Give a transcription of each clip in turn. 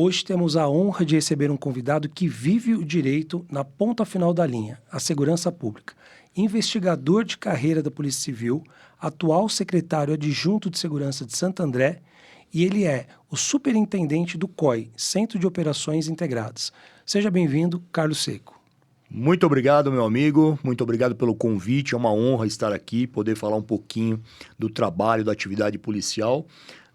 Hoje temos a honra de receber um convidado que vive o direito na ponta final da linha, a segurança pública. Investigador de carreira da Polícia Civil, atual secretário adjunto de Segurança de Santo André, e ele é o superintendente do COI, Centro de Operações Integradas. Seja bem-vindo, Carlos Seco. Muito obrigado, meu amigo. Muito obrigado pelo convite. É uma honra estar aqui, poder falar um pouquinho do trabalho, da atividade policial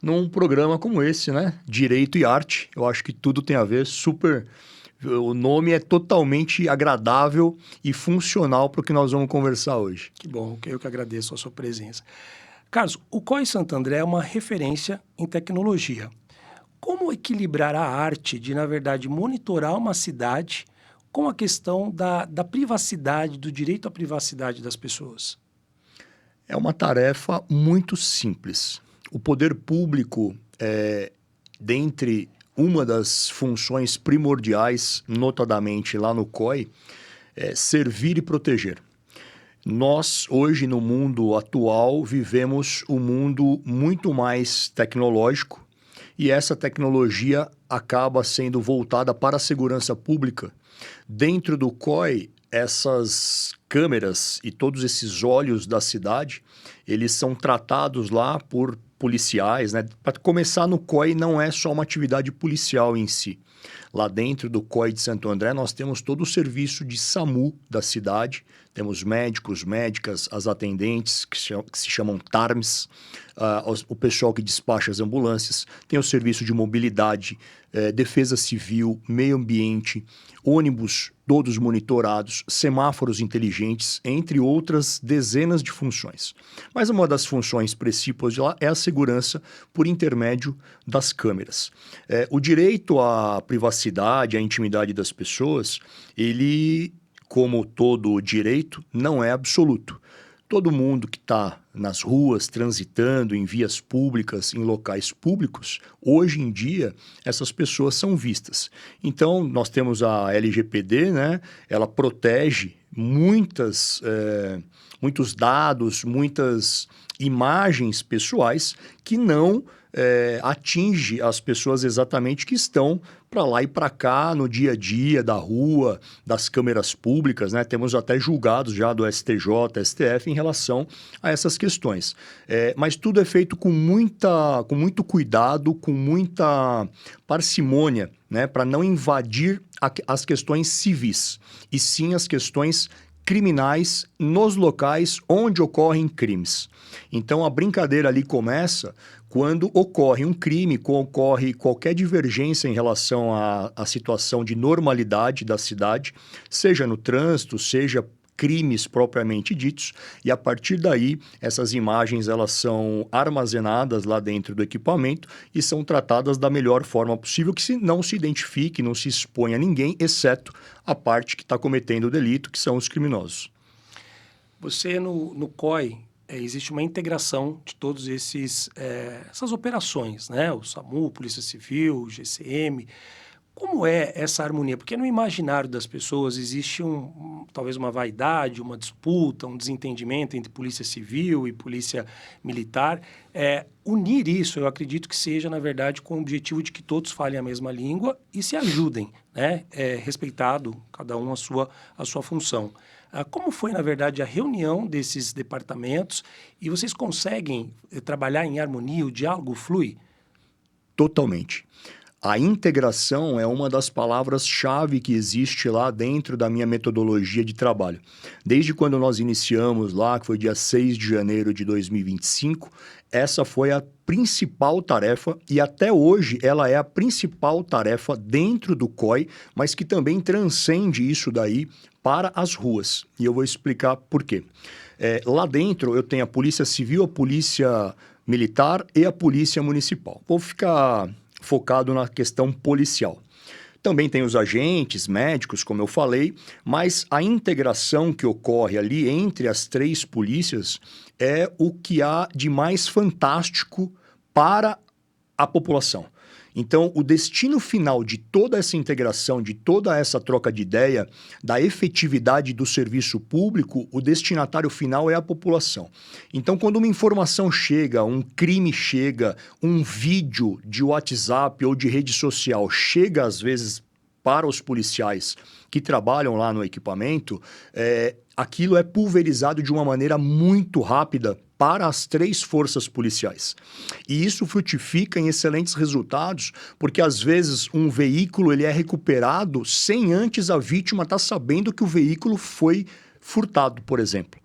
num programa como esse, né? Direito e arte. Eu acho que tudo tem a ver, super... O nome é totalmente agradável e funcional para o que nós vamos conversar hoje. Que bom, eu que agradeço a sua presença. Carlos, o COI Santo André é uma referência em tecnologia. Como equilibrar a arte de, na verdade, monitorar uma cidade com a questão da privacidade, do direito à privacidade das pessoas? É uma tarefa muito simples. O poder público, dentre uma das funções primordiais, notadamente lá no COI, é servir e proteger. Nós, hoje, no mundo atual, vivemos um mundo muito mais tecnológico e essa tecnologia acaba sendo voltada para a segurança pública. Dentro do COI, essas câmeras e todos esses olhos da cidade, eles são tratados lá por policiais, né? Para começar, no COI não é só uma atividade policial em si. Lá dentro do COI de Santo André, nós temos todo o serviço de SAMU da cidade, temos médicos, médicas, as atendentes, que se chamam TARMs, o pessoal que despacha as ambulâncias, tem o serviço de mobilidade, defesa civil, meio ambiente, ônibus todos monitorados, semáforos inteligentes, entre outras dezenas de funções. Mas uma das funções principais de lá é a segurança por intermédio das câmeras. O direito à privacidade, à intimidade das pessoas, ele, como todo direito, não é absoluto. Todo mundo que está nas ruas, transitando em vias públicas, em locais públicos, hoje em dia, essas pessoas são vistas. Então, nós temos a LGPD, né? Ela protege muitos dados, muitas imagens pessoais que não atinge as pessoas exatamente que estão para lá e para cá no dia a dia da rua, das câmeras públicas, né? Temos até julgados já do STJ, STF em relação a essas questões. Mas tudo é feito com muito cuidado, com muita parcimônia, né? Para não invadir as questões civis, e sim as questões criminais nos locais onde ocorrem crimes. Então, a brincadeira ali começa quando ocorre um crime, ocorre qualquer divergência em relação à situação de normalidade da cidade, seja no trânsito, seja crimes propriamente ditos, e a partir daí essas imagens elas são armazenadas lá dentro do equipamento e são tratadas da melhor forma possível, que não se identifique, não se exponha a ninguém, exceto a parte que está cometendo o delito, que são os criminosos. Você no COI, existe uma integração de todos essas operações, né? O SAMU, Polícia Civil, o GCM. Como é essa harmonia? Porque no imaginário das pessoas existe talvez uma vaidade, uma disputa, um desentendimento entre polícia civil e polícia militar. Unir isso, eu acredito que seja, na verdade, com o objetivo de que todos falem a mesma língua e se ajudem, né? Respeitado cada um a sua função. Como foi, na verdade, a reunião desses departamentos e vocês conseguem trabalhar em harmonia, o diálogo flui? Totalmente. A integração é uma das palavras-chave que existe lá dentro da minha metodologia de trabalho. Desde quando nós iniciamos lá, que foi dia 6 de janeiro de 2025, essa foi a principal tarefa e até hoje ela é a principal tarefa dentro do COI, mas que também transcende isso daí para as ruas. E eu vou explicar por quê. Lá dentro eu tenho a Polícia Civil, a Polícia Militar e a Polícia Municipal. Vou ficar focado na questão policial. Também tem os agentes, médicos, como eu falei, mas a integração que ocorre ali entre as três polícias é o que há de mais fantástico para a população. Então, o destino final de toda essa integração, de toda essa troca de ideia, da efetividade do serviço público, o destinatário final é a população. Então, quando uma informação chega, um crime chega, um vídeo de WhatsApp ou de rede social chega, às vezes, para os policiais que trabalham lá no equipamento, aquilo é pulverizado de uma maneira muito rápida para as 3 forças policiais. E isso frutifica em excelentes resultados, porque às vezes um veículo ele é recuperado sem antes a vítima estar sabendo que o veículo foi furtado, por exemplo.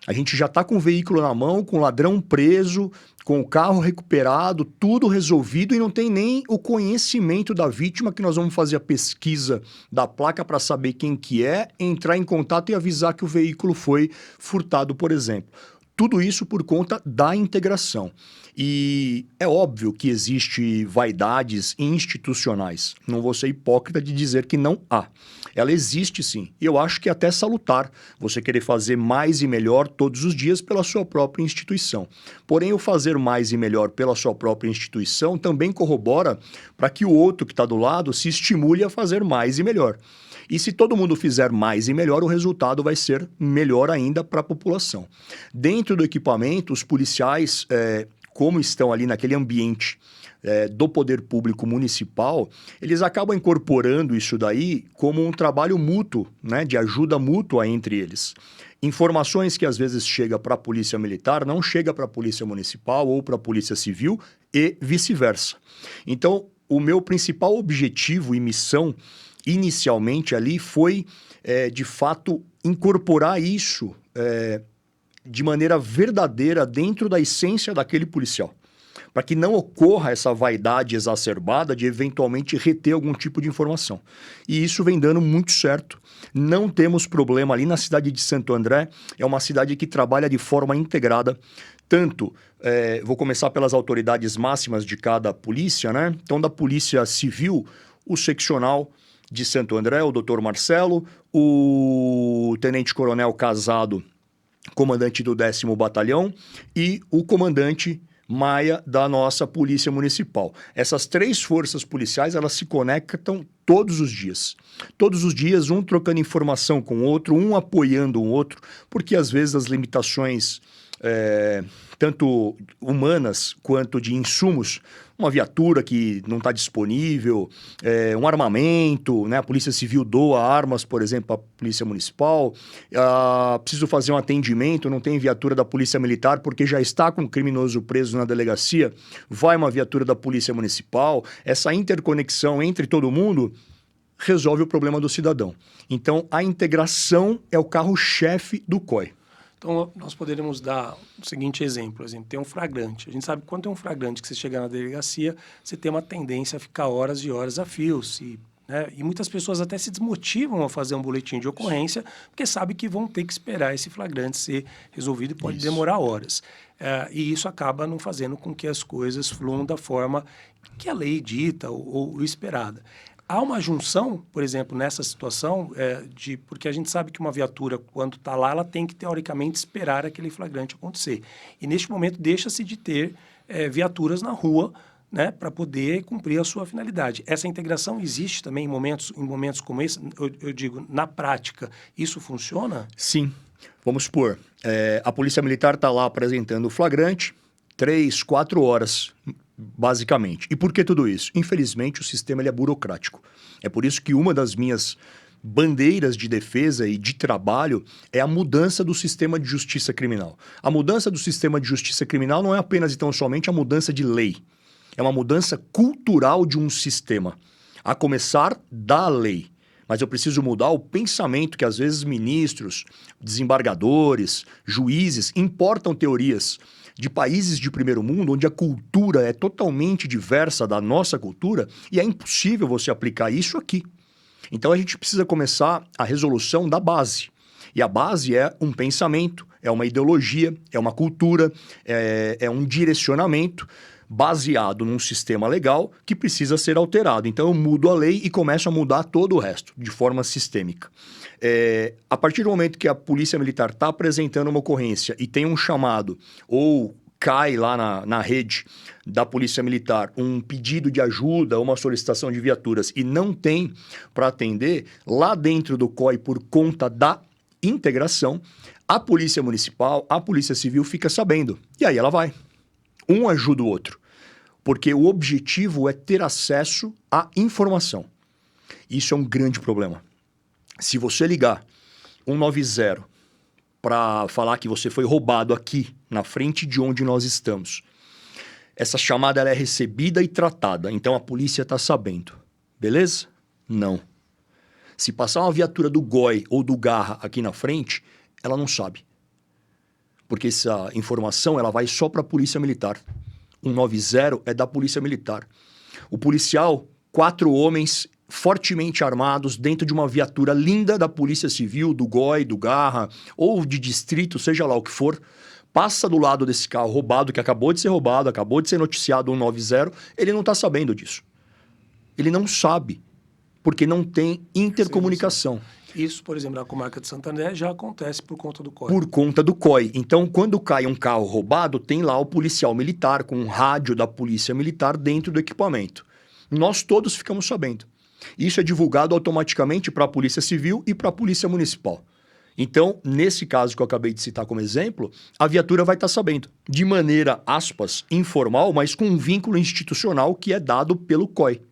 A gente já está com o veículo na mão, com o ladrão preso, com o carro recuperado, tudo resolvido e não tem nem o conhecimento da vítima, que nós vamos fazer a pesquisa da placa para saber quem que é, entrar em contato e avisar que o veículo foi furtado, por exemplo. Tudo isso por conta da integração. E é óbvio que existe vaidades institucionais. Não vou ser hipócrita de dizer que não há. Ela existe sim. E eu acho que é até salutar você querer fazer mais e melhor todos os dias pela sua própria instituição. Porém, o fazer mais e melhor pela sua própria instituição também corrobora para que o outro que está do lado se estimule a fazer mais e melhor. E se todo mundo fizer mais e melhor, o resultado vai ser melhor ainda para a população. Dentro do equipamento, os policiais, como estão ali naquele ambiente do poder público municipal, eles acabam incorporando isso daí como um trabalho mútuo, né, de ajuda mútua entre eles. Informações que às vezes chegam para a polícia militar não chegam para a polícia municipal ou para a polícia civil e vice-versa. Então, o meu principal objetivo e missão inicialmente ali foi, de fato, incorporar isso de maneira verdadeira dentro da essência daquele policial, para que não ocorra essa vaidade exacerbada de eventualmente reter algum tipo de informação. E isso vem dando muito certo. Não temos problema ali na cidade de Santo André, é uma cidade que trabalha de forma integrada, tanto, vou começar pelas autoridades máximas de cada polícia, né? Então, da Polícia Civil, o seccional de Santo André, o Dr. Marcelo, o Tenente-Coronel Casado, comandante do 10º Batalhão, e o comandante Maia da nossa Polícia Municipal. Essas 3 forças policiais, elas se conectam todos os dias. Todos os dias, um trocando informação com o outro, um apoiando o outro, porque às vezes as limitações, tanto humanas quanto de insumos, uma viatura que não está disponível, um armamento, né? A Polícia Civil doa armas, por exemplo, para a Polícia Municipal. Preciso fazer um atendimento, não tem viatura da Polícia Militar porque já está com um criminoso preso na delegacia, vai uma viatura da Polícia Municipal. Essa interconexão entre todo mundo resolve o problema do cidadão. Então, a integração é o carro-chefe do COI. Então, nós poderíamos dar o seguinte exemplo. Por exemplo, tem um flagrante. A gente sabe que quando tem um flagrante que você chega na delegacia, você tem uma tendência a ficar horas e horas a fio. Né? E muitas pessoas até se desmotivam a fazer um boletim de ocorrência, porque sabem que vão ter que esperar esse flagrante ser resolvido e pode demorar horas. E isso acaba não fazendo com que as coisas fluam da forma que a lei dita ou esperada. Há uma junção, por exemplo, nessa situação, porque a gente sabe que uma viatura, quando está lá, ela tem que, teoricamente, esperar aquele flagrante acontecer. E, neste momento, deixa-se de ter viaturas na rua, né, para poder cumprir a sua finalidade. Essa integração existe também em momentos como esse? Eu digo, na prática, isso funciona? Sim. Vamos supor, a Polícia Militar está lá apresentando o flagrante, 3, 4 horas, basicamente. E por que tudo isso? Infelizmente, o sistema ele é burocrático. É por isso que uma das minhas bandeiras de defesa e de trabalho é a mudança do sistema de justiça criminal. A mudança do sistema de justiça criminal não é apenas e tão somente a mudança de lei. É uma mudança cultural de um sistema, a começar da lei. Mas eu preciso mudar o pensamento que às vezes ministros, desembargadores, juízes importam teorias de países de primeiro mundo, onde a cultura é totalmente diversa da nossa cultura, e é impossível você aplicar isso aqui. Então a gente precisa começar a resolução da base. E a base é um pensamento, é uma ideologia, é uma cultura, é um direcionamento baseado num sistema legal que precisa ser alterado. Então eu mudo a lei e começo a mudar todo o resto, de forma sistêmica. A partir do momento que a Polícia Militar está apresentando uma ocorrência e tem um chamado ou cai lá na rede da Polícia Militar um pedido de ajuda, uma solicitação de viaturas e não tem para atender, lá dentro do COI, por conta da integração, a Polícia Municipal, a Polícia Civil fica sabendo. E aí ela vai. Um ajuda o outro. Porque o objetivo é ter acesso à informação. Isso é um grande problema. Se você ligar 190 para falar que você foi roubado aqui, na frente de onde nós estamos, essa chamada ela é recebida e tratada, então a polícia está sabendo. Beleza? Não. Se passar uma viatura do GOI ou do Garra aqui na frente, ela não sabe. Porque essa informação ela vai só para a Polícia Militar. 190 é da Polícia Militar. O policial, 4 homens fortemente armados dentro de uma viatura linda da Polícia Civil, do GOI, do Garra ou de distrito, seja lá o que for, passa do lado desse carro roubado, que acabou de ser roubado, acabou de ser noticiado 190, ele não está sabendo disso. Ele não sabe, porque não tem intercomunicação. Isso, por exemplo, na comarca de Santo André já acontece por conta do COI. Por conta do COI. Então, quando cai um carro roubado, tem lá o policial militar com um rádio da Polícia Militar dentro do equipamento. Nós todos ficamos sabendo. Isso é divulgado automaticamente para a Polícia Civil e para a Polícia Municipal. Então, nesse caso que eu acabei de citar como exemplo, a viatura vai estar sabendo, de maneira, aspas, informal, mas com um vínculo institucional que é dado pelo COI.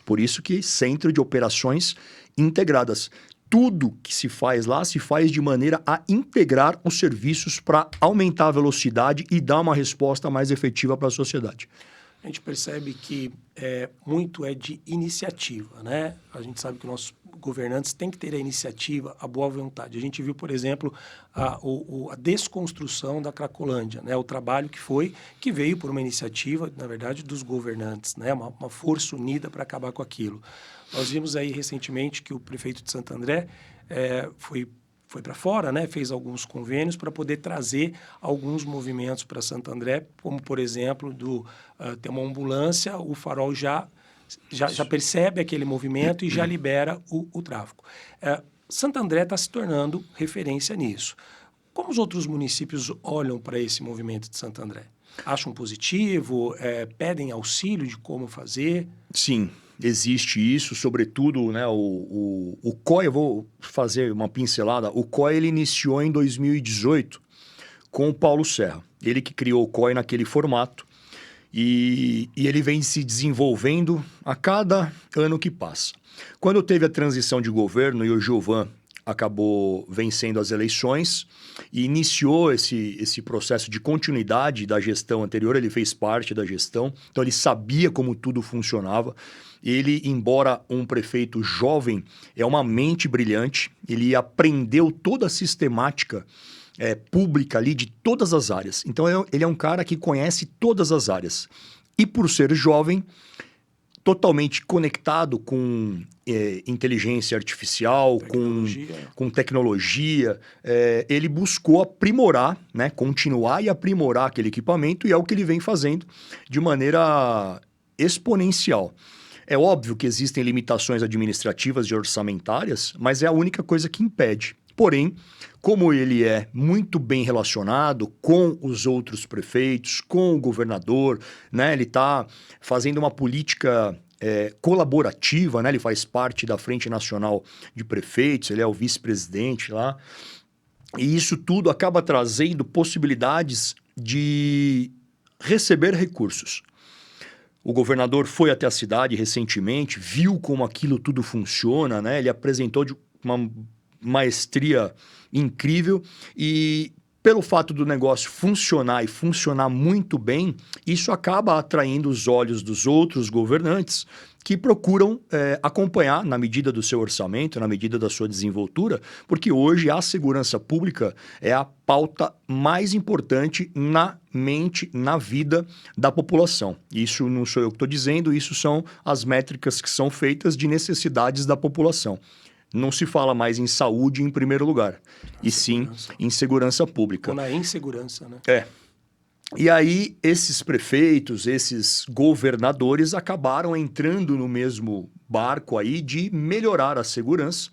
Por isso que Centro de Operações Integradas. Tudo que se faz lá se faz de maneira a integrar os serviços para aumentar a velocidade e dar uma resposta mais efetiva para a sociedade. A gente percebe que muito é de iniciativa, né? A gente sabe que nossos governantes têm que ter a iniciativa, a boa vontade. A gente viu, por exemplo, a desconstrução da Cracolândia, né? O trabalho que veio por uma iniciativa, na verdade, dos governantes, né? Uma força unida para acabar com aquilo. Nós vimos aí recentemente que o prefeito de Santo André foi para fora, né? Fez alguns convênios para poder trazer alguns movimentos para Santo André, como, por exemplo, ter uma ambulância, o farol já percebe aquele movimento e já libera o tráfego. Santo André está se tornando referência nisso. Como os outros municípios olham para esse movimento de Santo André? Acham positivo? Pedem auxílio de como fazer? Sim. Existe isso, sobretudo, né, o COI, eu vou fazer uma pincelada, o COI ele iniciou em 2018 com o Paulo Serra, ele que criou o COI naquele formato e ele vem se desenvolvendo a cada ano que passa. Quando teve a transição de governo e o Gilvan acabou vencendo as eleições e iniciou esse processo de continuidade da gestão anterior, ele fez parte da gestão, então ele sabia como tudo funcionava. Ele, embora um prefeito jovem, é uma mente brilhante, ele aprendeu toda a sistemática pública ali de todas as áreas. Então ele é um cara que conhece todas as áreas. E por ser jovem, totalmente conectado com inteligência artificial, com tecnologia, ele buscou aprimorar, né, continuar e aprimorar aquele equipamento, e é o que ele vem fazendo de maneira exponencial. É óbvio que existem limitações administrativas e orçamentárias, mas é a única coisa que impede. Porém, como ele é muito bem relacionado com os outros prefeitos, com o governador, né? Ele está fazendo uma política colaborativa, né? Ele faz parte da Frente Nacional de Prefeitos, ele é o vice-presidente lá. E isso tudo acaba trazendo possibilidades de receber recursos. O governador foi até a cidade recentemente, viu como aquilo tudo funciona, né? Ele apresentou de uma maestria incrível e pelo fato do negócio funcionar e funcionar muito bem, isso acaba atraindo os olhos dos outros governantes que procuram acompanhar na medida do seu orçamento, na medida da sua desenvoltura, porque hoje a segurança pública é a pauta mais importante na mente, na vida da população. Isso não sou eu que estou dizendo, isso são as métricas que são feitas de necessidades da população. Não se fala mais em saúde em primeiro lugar, e sim em segurança pública. Ou na insegurança, né? E aí, esses prefeitos, esses governadores acabaram entrando no mesmo barco aí de melhorar a segurança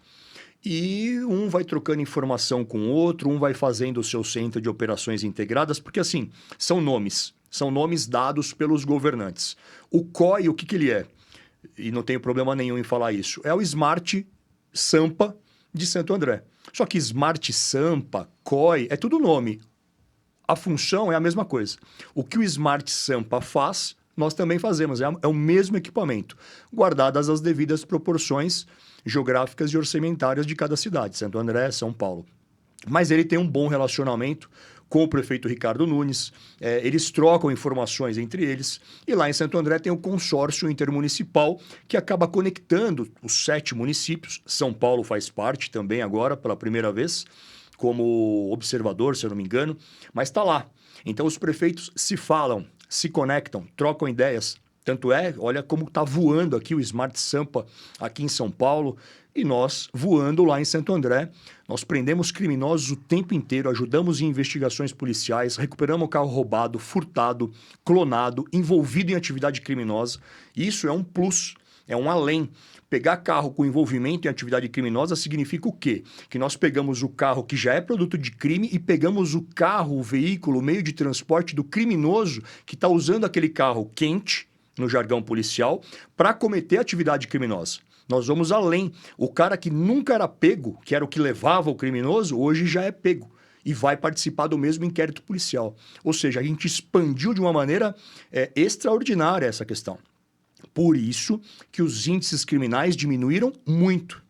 e um vai trocando informação com o outro, um vai fazendo o seu centro de operações integradas, porque assim, são nomes dados pelos governantes. O COI, o que ele é? E não tenho problema nenhum em falar isso. É o Smart Sampa de Santo André. Só que Smart Sampa, COI, é tudo nome. A função é a mesma coisa. O que o Smart Sampa faz, nós também fazemos. É o mesmo equipamento, guardadas as devidas proporções geográficas e orçamentárias de cada cidade, Santo André, São Paulo. Mas ele tem um bom relacionamento com o prefeito Ricardo Nunes, eles trocam informações entre eles, e lá em Santo André tem o consórcio intermunicipal que acaba conectando os 7 municípios. São Paulo faz parte também agora, pela primeira vez, como observador, se eu não me engano, mas está lá. Então os prefeitos se falam, se conectam, trocam ideias. Tanto é, olha como está voando aqui o Smart Sampa aqui em São Paulo e nós voando lá em Santo André. Nós prendemos criminosos o tempo inteiro, ajudamos em investigações policiais, recuperamos o carro roubado, furtado, clonado, envolvido em atividade criminosa. Isso é um plus, é um além. Pegar carro com envolvimento em atividade criminosa significa o quê? Que nós pegamos o carro que já é produto de crime e pegamos o carro, o veículo, o meio de transporte do criminoso que está usando aquele carro quente, no jargão policial, para cometer atividade criminosa. Nós vamos além. O cara que nunca era pego, que era o que levava o criminoso, hoje já é pego e vai participar do mesmo inquérito policial. Ou seja, a gente expandiu de uma maneira extraordinária essa questão. Por isso que os índices criminais diminuíram muito.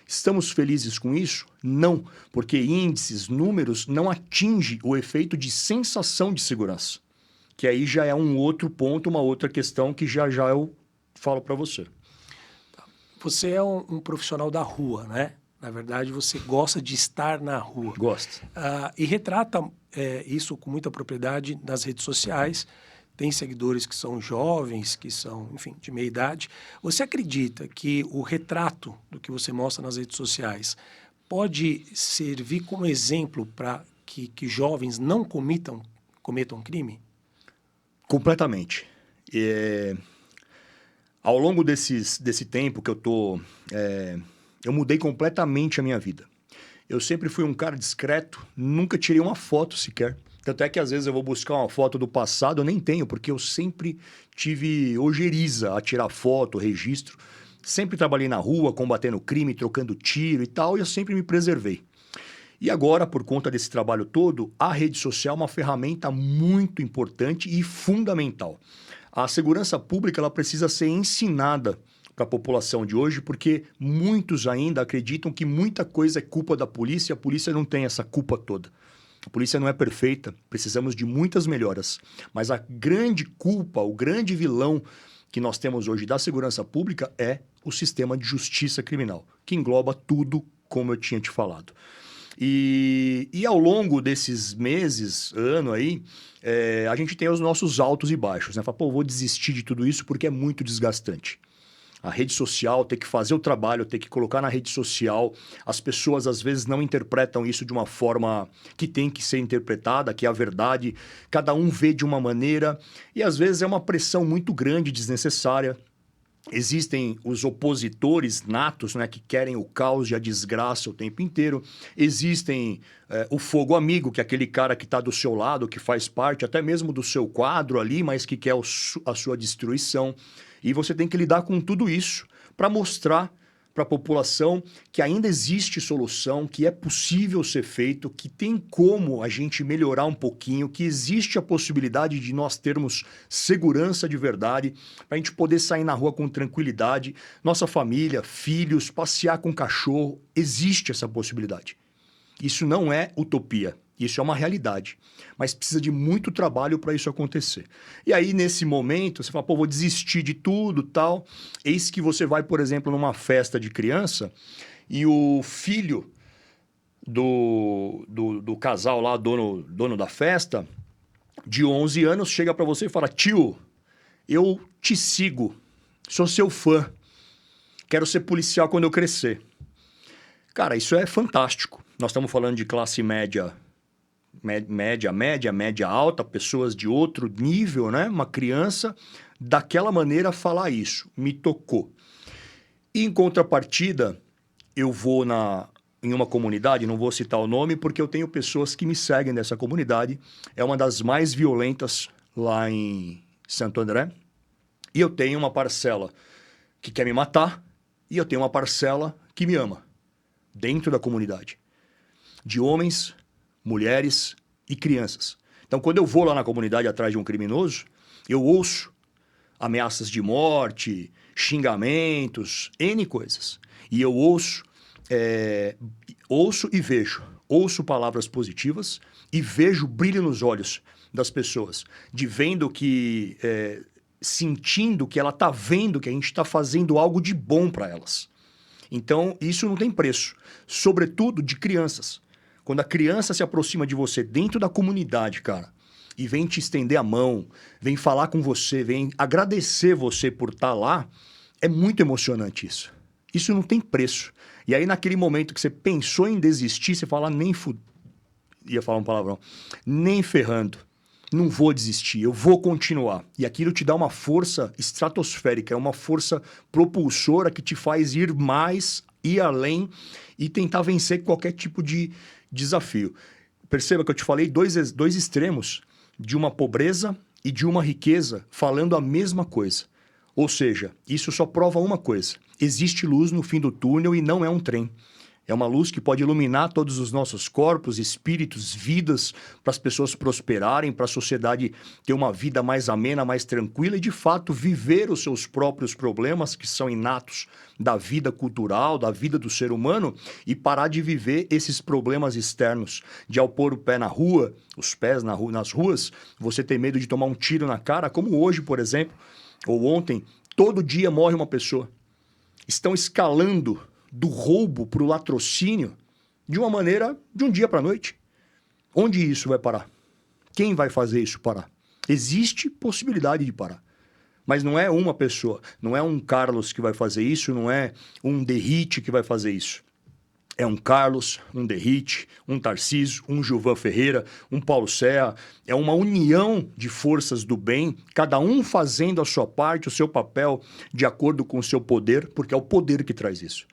Estamos felizes com isso? Não, porque índices, números não atingem o efeito de sensação de segurança. Que aí já é um outro ponto, uma outra questão que já eu falo para você. Você é um profissional da rua, né? Na verdade, você gosta de estar na rua. Gosto. E retrata isso com muita propriedade nas redes sociais. Tem seguidores que são jovens, que são, enfim, de meia idade. Você acredita que o retrato do que você mostra nas redes sociais pode servir como exemplo para que jovens não cometam crime? Completamente. Ao longo desse tempo que eu mudei completamente a minha vida. Eu sempre fui um cara discreto, nunca tirei uma foto sequer. Tanto é que às vezes eu vou buscar uma foto do passado, eu nem tenho, porque eu sempre tive ojeriza a tirar foto, registro. Sempre trabalhei na rua, combatendo crime, trocando tiro e tal, e eu sempre me preservei. E agora, por conta desse trabalho todo, a rede social é uma ferramenta muito importante e fundamental. A segurança pública ela precisa ser ensinada para a população de hoje, porque muitos ainda acreditam que muita coisa é culpa da polícia e a polícia não tem essa culpa toda. A polícia não é perfeita, precisamos de muitas melhoras. Mas a grande culpa, o grande vilão que nós temos hoje da segurança pública é o sistema de justiça criminal, que engloba tudo, como eu tinha te falado. E ao longo desses meses, ano aí, a gente tem os nossos altos e baixos, né? Fala, pô, vou desistir de tudo isso porque é muito desgastante. A rede social, ter que fazer o trabalho, ter que colocar na rede social. As pessoas, às vezes, não interpretam isso de uma forma que tem que ser interpretada, que é a verdade. Cada um vê de uma maneira. E, às vezes, é uma pressão muito grande, desnecessária. Existem os opositores natos, né, que querem o caos e a desgraça o tempo inteiro. Existem o fogo amigo, que é aquele cara que está do seu lado, que faz parte até mesmo do seu quadro ali, mas que quer a sua destruição. E você tem que lidar com tudo isso para mostrar para a população que ainda existe solução, que é possível ser feito, que tem como a gente melhorar um pouquinho, que existe a possibilidade de nós termos segurança de verdade, para a gente poder sair na rua com tranquilidade, nossa família, filhos, passear com cachorro, existe essa possibilidade. Isso não é utopia, isso é uma realidade, mas precisa de muito trabalho para isso acontecer. E aí, nesse momento, você fala, pô, vou desistir de tudo, tal. Eis que você vai, por exemplo, numa festa de criança e o filho do casal lá, dono da festa, de 11 anos, chega para você e fala, tio, eu te sigo, sou seu fã, quero ser policial quando eu crescer. Cara, isso é fantástico. Nós estamos falando de classe média alta, pessoas de outro nível, né? Uma criança, daquela maneira, falar isso. Me tocou. Em contrapartida, eu vou em uma comunidade, não vou citar o nome, porque eu tenho pessoas que me seguem nessa comunidade. É uma das mais violentas lá em Santo André. E eu tenho uma parcela que quer me matar e eu tenho uma parcela que me ama dentro da comunidade. De homens, mulheres e crianças. Então, quando eu vou lá na comunidade atrás de um criminoso, eu ouço ameaças de morte, xingamentos, N coisas. E eu ouço e vejo. Ouço palavras positivas e vejo brilho nos olhos das pessoas. De vendo que... sentindo que ela está vendo que a gente está fazendo algo de bom para elas. Então, isso não tem preço. Sobretudo de crianças. Quando a criança se aproxima de você dentro da comunidade, cara, e vem te estender a mão, vem falar com você, vem agradecer você por estar lá, é muito emocionante isso. Isso não tem preço. E aí, naquele momento que você pensou em desistir, você fala, ia falar um palavrão. Nem ferrando. Não vou desistir, eu vou continuar. E aquilo te dá uma força estratosférica, é uma força propulsora que te faz ir mais, ir além e tentar vencer qualquer tipo de desafio. Perceba que eu te falei dois extremos de uma pobreza e de uma riqueza falando a mesma coisa. Ou seja, isso só prova uma coisa. Existe luz no fim do túnel e não é um trem. É uma luz que pode iluminar todos os nossos corpos, espíritos, vidas, para as pessoas prosperarem, para a sociedade ter uma vida mais amena, mais tranquila e, de fato, viver os seus próprios problemas, que são inatos da vida cultural, da vida do ser humano, e parar de viver esses problemas externos, de ao pôr o pé na rua, os pés nas ruas, você ter medo de tomar um tiro na cara, como hoje, por exemplo, ou ontem, todo dia morre uma pessoa. Estão escalando do roubo para o latrocínio de uma maneira de um dia para a noite. Onde isso vai parar? Quem vai fazer isso parar? Existe possibilidade de parar. Mas não é uma pessoa, não é um Carlos que vai fazer isso, não é um Derrite que vai fazer isso. É um Carlos, um Derrite, um Tarcísio, um Gilvan Ferreira, um Paulo Serra. É uma união de forças do bem, cada um fazendo a sua parte, o seu papel, de acordo com o seu poder, porque é o poder que traz isso.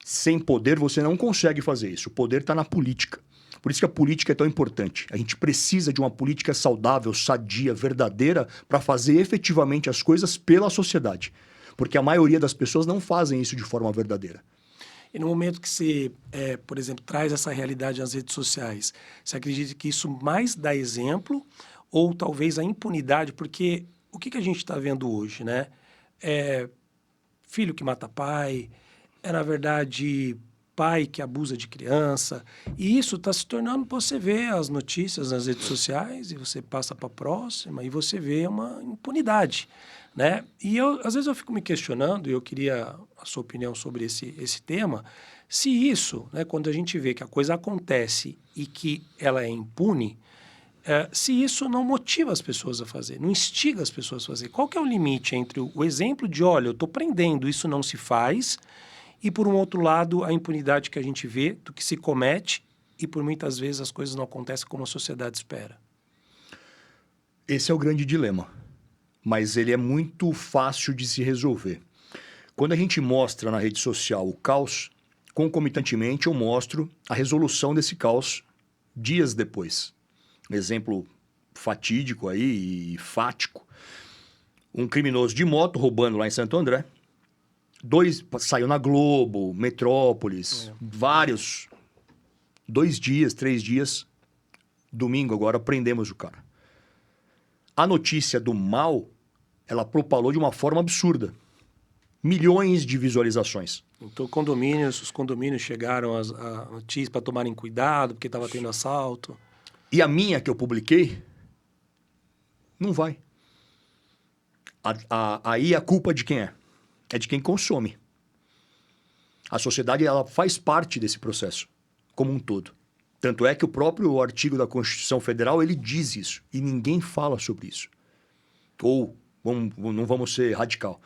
Sem poder, você não consegue fazer isso. O poder está na política. Por isso que a política é tão importante. A gente precisa de uma política saudável, sadia, verdadeira, para fazer efetivamente as coisas pela sociedade. Porque a maioria das pessoas não fazem isso de forma verdadeira. E no momento que você, por exemplo, traz essa realidade nas redes sociais, você acredita que isso mais dá exemplo ou talvez a impunidade? Porque o que a gente está vendo hoje, né? Filho que mata pai, na verdade, pai que abusa de criança. E isso está se tornando, você vê as notícias nas redes sociais e você passa para a próxima e você vê uma impunidade, né? E às vezes eu fico me questionando, e eu queria a sua opinião sobre esse tema, se isso, né, quando a gente vê que a coisa acontece e que ela é impune, se isso não motiva as pessoas a fazer, não instiga as pessoas a fazer. Qual que é o limite entre o exemplo de, olha, eu estou prendendo, isso não se faz, e, por um outro lado, a impunidade que a gente vê do que se comete e, por muitas vezes, as coisas não acontecem como a sociedade espera? Esse é o grande dilema, mas ele é muito fácil de se resolver. Quando a gente mostra na rede social o caos, concomitantemente eu mostro a resolução desse caos dias depois. Um exemplo fatídico aí e fático. Um criminoso de moto roubando lá em Santo André. Saiu na Globo, Metrópolis, vários. 2 dias, 3 dias. Domingo agora prendemos o cara. A notícia do mal, ela propalou de uma forma absurda. Milhões de visualizações. Então, os condomínios chegaram a notícia para tomarem cuidado, porque estava tendo assalto. E a minha que eu publiquei, não vai. Aí a culpa de quem é? É de quem consome. A sociedade, ela faz parte desse processo, como um todo. Tanto é que o próprio artigo da Constituição Federal, ele diz isso. E ninguém fala sobre isso. Ou, não vamos ser radical.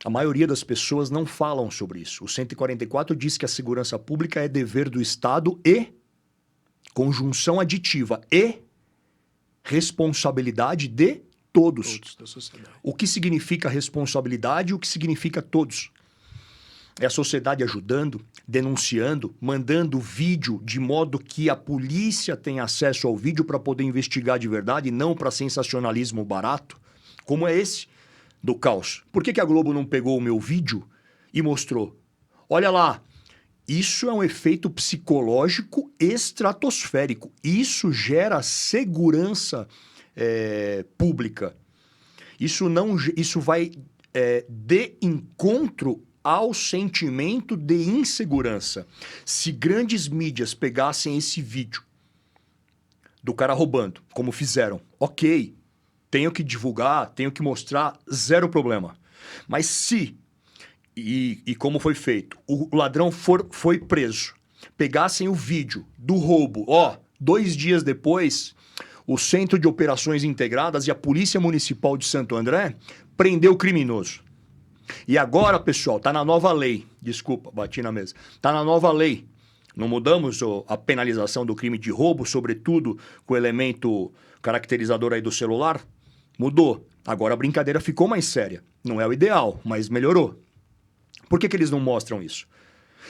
A maioria das pessoas não falam sobre isso. O 144 diz que a segurança pública é dever do Estado e, conjunção aditiva, e responsabilidade de todos. Todos da sociedade. O que significa responsabilidade e o que significa todos? É a sociedade ajudando, denunciando, mandando vídeo de modo que a polícia tenha acesso ao vídeo para poder investigar de verdade e não para sensacionalismo barato, como é esse do caos. Por que a Globo não pegou o meu vídeo e mostrou? Olha lá, isso é um efeito psicológico estratosférico. Isso gera segurança pública. Isso vai de encontro ao sentimento de insegurança. Se grandes mídias pegassem esse vídeo do cara roubando, como fizeram, ok, tenho que divulgar, tenho que mostrar, zero problema. Mas se, e como foi feito, o ladrão foi preso, pegassem o vídeo do roubo, 2 dias depois, o Centro de Operações Integradas e a Polícia Municipal de Santo André prendeu o criminoso. E agora, pessoal, tá na nova lei. Desculpa, bati na mesa. Tá na nova lei. Não mudamos a penalização do crime de roubo, sobretudo com o elemento caracterizador aí do celular? Mudou. Agora a brincadeira ficou mais séria. Não é o ideal, mas melhorou. Por que eles não mostram isso?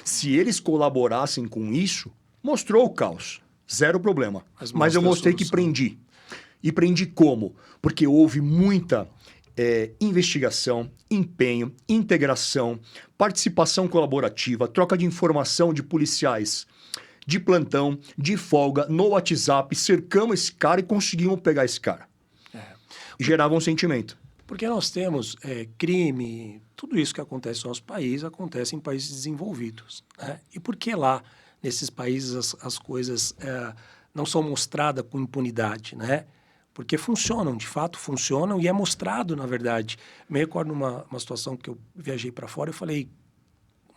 Se eles colaborassem com isso, mostrou o caos. Zero problema. Mas eu mostrei que prendi. E prendi como? Porque houve muita investigação, empenho, integração, participação colaborativa, troca de informação de policiais de plantão, de folga, no WhatsApp, cercamos esse cara e conseguimos pegar esse cara. E gerava um sentimento. Porque nós temos crime, tudo isso que acontece no nosso país, acontece em países desenvolvidos. Né? E por que lá, nesses países, as coisas não são mostradas com impunidade, né? Porque funcionam, de fato funcionam, e é mostrado, na verdade. Me recordo numa situação que eu viajei para fora, eu falei,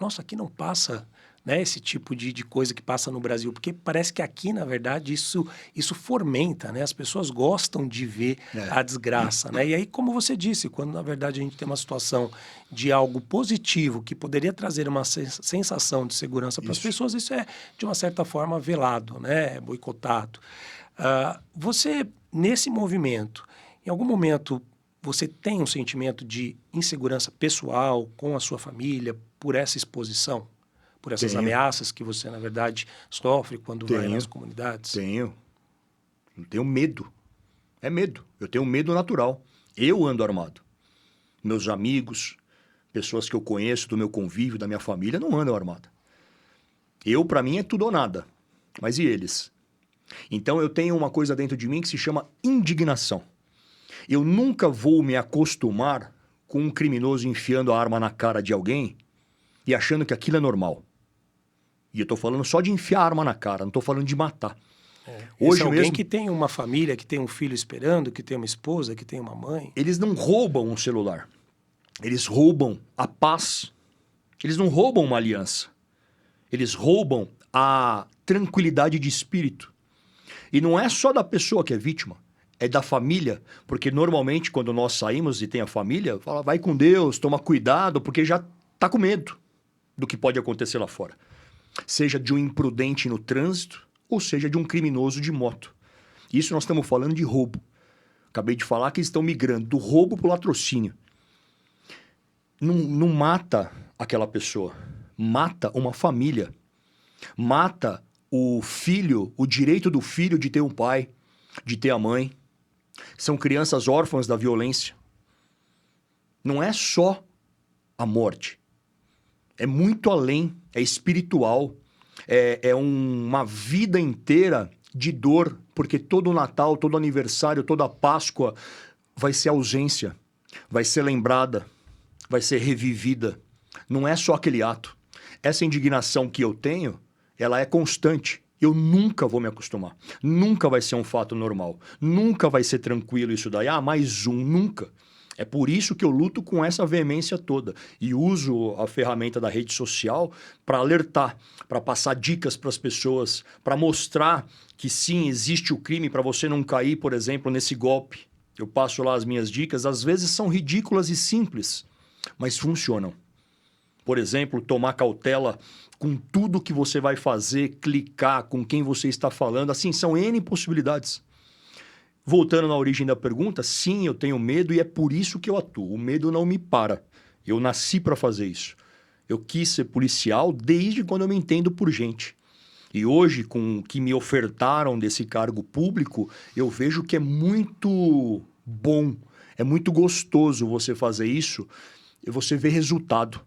nossa, aqui não passa, né, esse tipo de coisa que passa no Brasil, porque parece que aqui, na verdade, isso fomenta, né? As pessoas gostam de ver a desgraça, né? E aí, como você disse, quando, na verdade, a gente tem uma situação de algo positivo que poderia trazer uma sensação de segurança para as pessoas, isso é, de uma certa forma, velado, né? Boicotado. Você, nesse movimento, em algum momento, você tem um sentimento de insegurança pessoal com a sua família por essa exposição? Por essas ameaças que você, na verdade, sofre quando vai nas comunidades? Tenho. Eu tenho medo. É medo. Eu tenho medo natural. Eu ando armado. Meus amigos, pessoas que eu conheço, do meu convívio, da minha família, não andam armados. Para mim, é tudo ou nada. Mas e eles? Então, eu tenho uma coisa dentro de mim que se chama indignação. Eu nunca vou me acostumar com um criminoso enfiando a arma na cara de alguém e achando que aquilo é normal. E eu tô falando só de enfiar a arma na cara, não tô falando de matar. Hoje alguém mesmo, que tem uma família, que tem um filho esperando, que tem uma esposa, que tem uma mãe... Eles não roubam um celular. Eles roubam a paz. Eles não roubam uma aliança. Eles roubam a tranquilidade de espírito. E não é só da pessoa que é vítima, é da família. Porque normalmente quando nós saímos e tem a família, fala, vai com Deus, toma cuidado, porque já tá com medo do que pode acontecer lá fora. Seja de um imprudente no trânsito, ou seja de um criminoso de moto. Isso nós estamos falando de roubo. Acabei de falar que eles estão migrando do roubo para o latrocínio. Não mata aquela pessoa, mata uma família. Mata o filho, o direito do filho de ter um pai, de ter a mãe. São crianças órfãs da violência. Não é só a morte. É muito além, é espiritual. É uma vida inteira de dor, porque todo Natal, todo aniversário, toda Páscoa vai ser ausência, vai ser lembrada, vai ser revivida. Não é só aquele ato. Essa indignação que eu tenho, ela é constante. Eu nunca vou me acostumar. Nunca vai ser um fato normal. Nunca vai ser tranquilo isso daí. Mais um. Nunca. É por isso que eu luto com essa veemência toda. E uso a ferramenta da rede social para alertar, para passar dicas para as pessoas, para mostrar que sim, existe o crime, para você não cair, por exemplo, nesse golpe. Eu passo lá as minhas dicas. Às vezes são ridículas e simples, mas funcionam. Por exemplo, tomar cautela com tudo que você vai fazer, clicar com quem você está falando. Assim, são N possibilidades. Voltando na origem da pergunta, sim, eu tenho medo e é por isso que eu atuo. O medo não me para. Eu nasci para fazer isso. Eu quis ser policial desde quando eu me entendo por gente. E hoje, com o que me ofertaram desse cargo público, eu vejo que é muito bom, é muito gostoso você fazer isso e você vê resultado.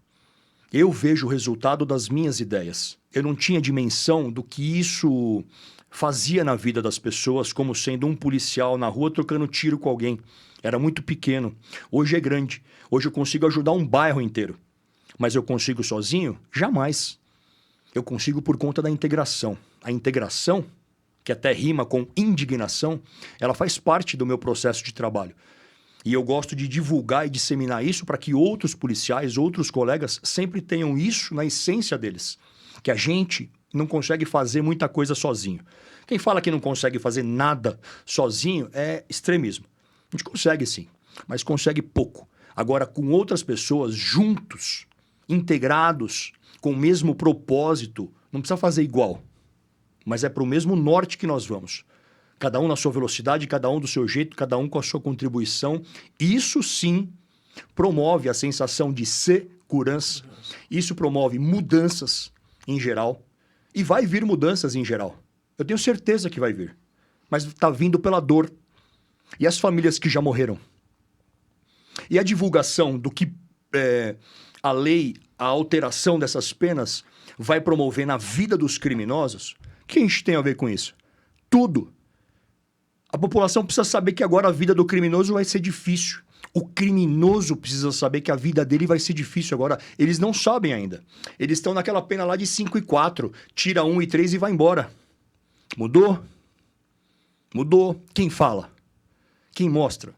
Eu vejo o resultado das minhas ideias. Eu não tinha dimensão do que isso fazia na vida das pessoas, como sendo um policial na rua trocando tiro com alguém. Era muito pequeno. Hoje é grande. Hoje eu consigo ajudar um bairro inteiro. Mas eu consigo sozinho? Jamais. Eu consigo por conta da integração. A integração, que até rima com indignação, ela faz parte do meu processo de trabalho. E eu gosto de divulgar e disseminar isso para que outros policiais, outros colegas, sempre tenham isso na essência deles. Que a gente não consegue fazer muita coisa sozinho. Quem fala que não consegue fazer nada sozinho é extremismo. A gente consegue sim, mas consegue pouco. Agora, com outras pessoas, juntos, integrados, com o mesmo propósito, não precisa fazer igual, mas é para o mesmo norte que nós vamos. Cada um na sua velocidade, cada um do seu jeito, cada um com a sua contribuição. Isso sim promove a sensação de segurança. Isso promove mudanças em geral. E vai vir mudanças em geral. Eu tenho certeza que vai vir. Mas está vindo pela dor. E as famílias que já morreram? E a divulgação do que a lei, a alteração dessas penas vai promover na vida dos criminosos? O que a gente tem a ver com isso? Tudo. A população precisa saber que agora a vida do criminoso vai ser difícil. O criminoso precisa saber que a vida dele vai ser difícil agora. Eles não sabem ainda. Eles estão naquela pena lá de 5 e 4. Tira 1 e 3 e vai embora. Mudou? Mudou. Quem fala? Quem mostra?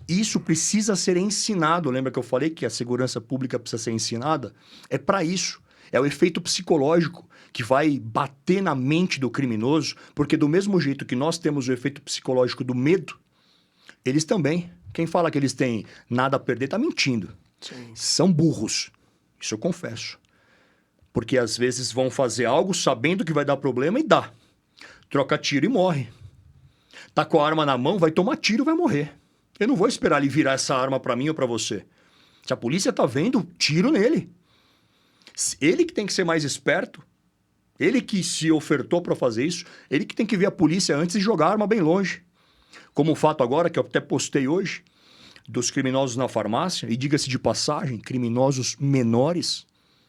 Isso precisa ser ensinado. Lembra que eu falei que a segurança pública precisa ser ensinada? É para isso. É o efeito psicológico que vai bater na mente do criminoso, porque do mesmo jeito que nós temos o efeito psicológico do medo, eles também. Quem fala que eles têm nada a perder está mentindo. Sim. São burros. Isso eu confesso. Porque às vezes vão fazer algo sabendo que vai dar problema e dá. Troca tiro e morre. Tá com a arma na mão, vai tomar tiro e vai morrer. Eu não vou esperar ele virar essa arma para mim ou para você. Se a polícia tá vendo, tiro nele. Ele que tem que ser mais esperto. Ele que se ofertou para fazer isso. Ele que tem que ver a polícia antes e jogar a arma bem longe. Como o fato agora, que eu até postei hoje, dos criminosos na farmácia. E diga-se de passagem, criminosos menores,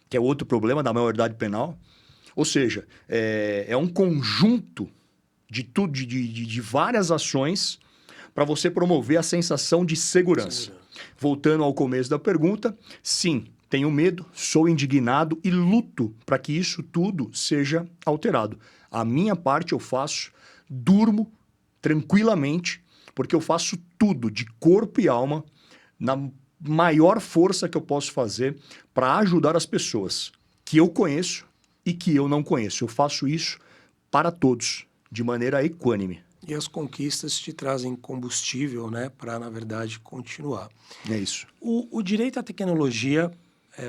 que é outro problema da maioridade penal. Ou seja, é um conjunto de tudo, de várias ações para você promover a sensação de segurança. Voltando ao começo da pergunta, sim, tenho medo, sou indignado e luto para que isso tudo seja alterado. A minha parte eu faço, durmo tranquilamente, porque eu faço tudo de corpo e alma na maior força que eu posso fazer para ajudar as pessoas que eu conheço e que eu não conheço. Eu faço isso para todos, de maneira equânime. E as conquistas te trazem combustível, né, para, na verdade, continuar. É isso. O direito à tecnologia,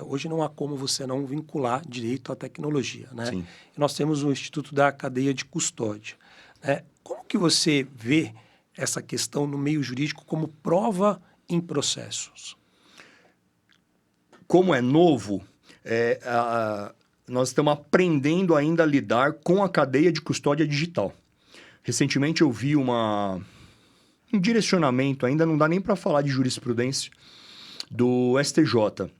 hoje não há como você não vincular direito à tecnologia, né? Sim. E nós temos o Instituto da Cadeia de Custódia, né? Como que você vê essa questão no meio jurídico como prova em processos? Como é novo, nós estamos aprendendo ainda a lidar com a cadeia de custódia digital. Recentemente eu vi um direcionamento, ainda não dá nem para falar de jurisprudência, do STJ,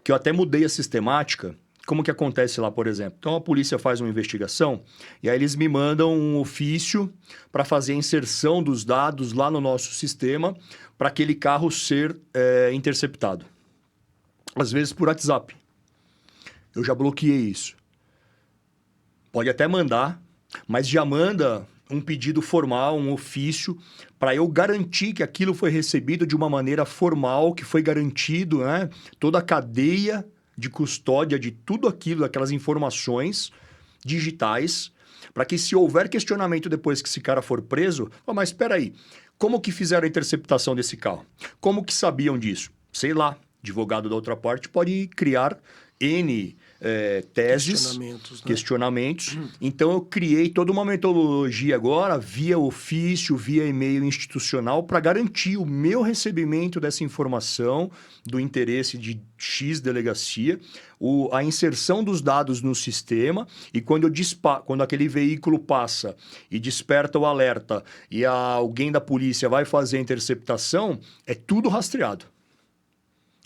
que eu até mudei a sistemática. Como que acontece lá, por exemplo? Então a polícia faz uma investigação e aí eles me mandam um ofício para fazer a inserção dos dados lá no nosso sistema para aquele carro ser interceptado. Às vezes por WhatsApp. Eu já bloqueei isso. Pode até mandar, mas já manda um pedido formal, um ofício, para eu garantir que aquilo foi recebido de uma maneira formal, que foi garantido, né, toda a cadeia de custódia de tudo aquilo, aquelas informações digitais, para que se houver questionamento depois que esse cara for preso, mas espera aí, como que fizeram a interceptação desse carro? Como que sabiam disso? Sei lá, advogado da outra parte pode criar N teses, Questionamentos, né? questionamentos. Então, eu criei toda uma metodologia agora, via ofício, via e-mail institucional, para garantir o meu recebimento dessa informação do interesse de X delegacia, a inserção dos dados no sistema, e quando aquele veículo passa e desperta o alerta e alguém da polícia vai fazer a interceptação, é tudo rastreado.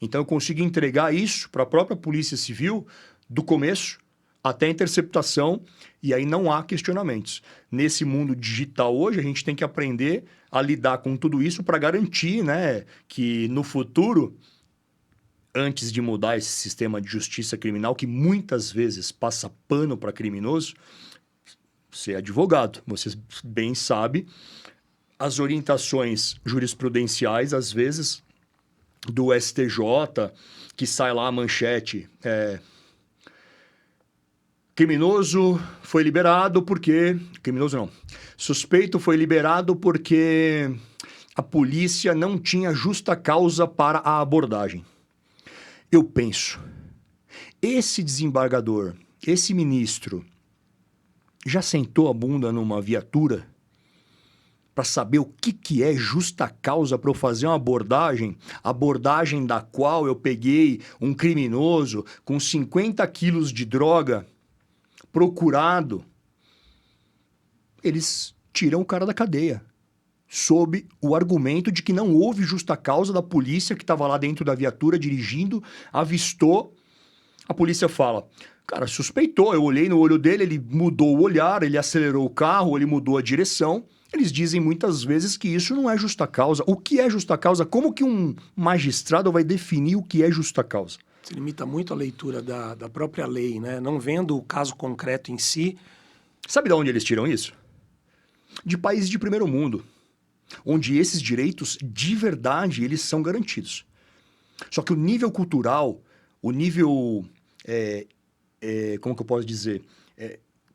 Então, eu consigo entregar isso para a própria Polícia Civil do começo até a interceptação, e aí não há questionamentos. Nesse mundo digital hoje, a gente tem que aprender a lidar com tudo isso para garantir, né, que no futuro, antes de mudar esse sistema de justiça criminal, que muitas vezes passa pano para criminoso, você é advogado, você bem sabe, as orientações jurisprudenciais, às vezes, do STJ, que sai lá a manchete, criminoso foi liberado porque... Criminoso não. Suspeito foi liberado porque a polícia não tinha justa causa para a abordagem. Eu penso, esse desembargador, esse ministro, já sentou a bunda numa viatura para saber o que é justa causa para eu fazer uma abordagem da qual eu peguei um criminoso com 50 quilos de droga procurado, eles tiram o cara da cadeia, sob o argumento de que não houve justa causa da polícia que estava lá dentro da viatura dirigindo, avistou, a polícia fala, cara, suspeitou, eu olhei no olho dele, ele mudou o olhar, ele acelerou o carro, ele mudou a direção. Eles dizem muitas vezes que isso não é justa causa. O que é justa causa? Como que um magistrado vai definir o que é justa causa? Se limita muito à leitura da própria lei, né? Não vendo o caso concreto em si. Sabe de onde eles tiram isso? De países de primeiro mundo, onde esses direitos, de verdade, eles são garantidos. Só que o nível cultural, o nível... como que eu posso dizer?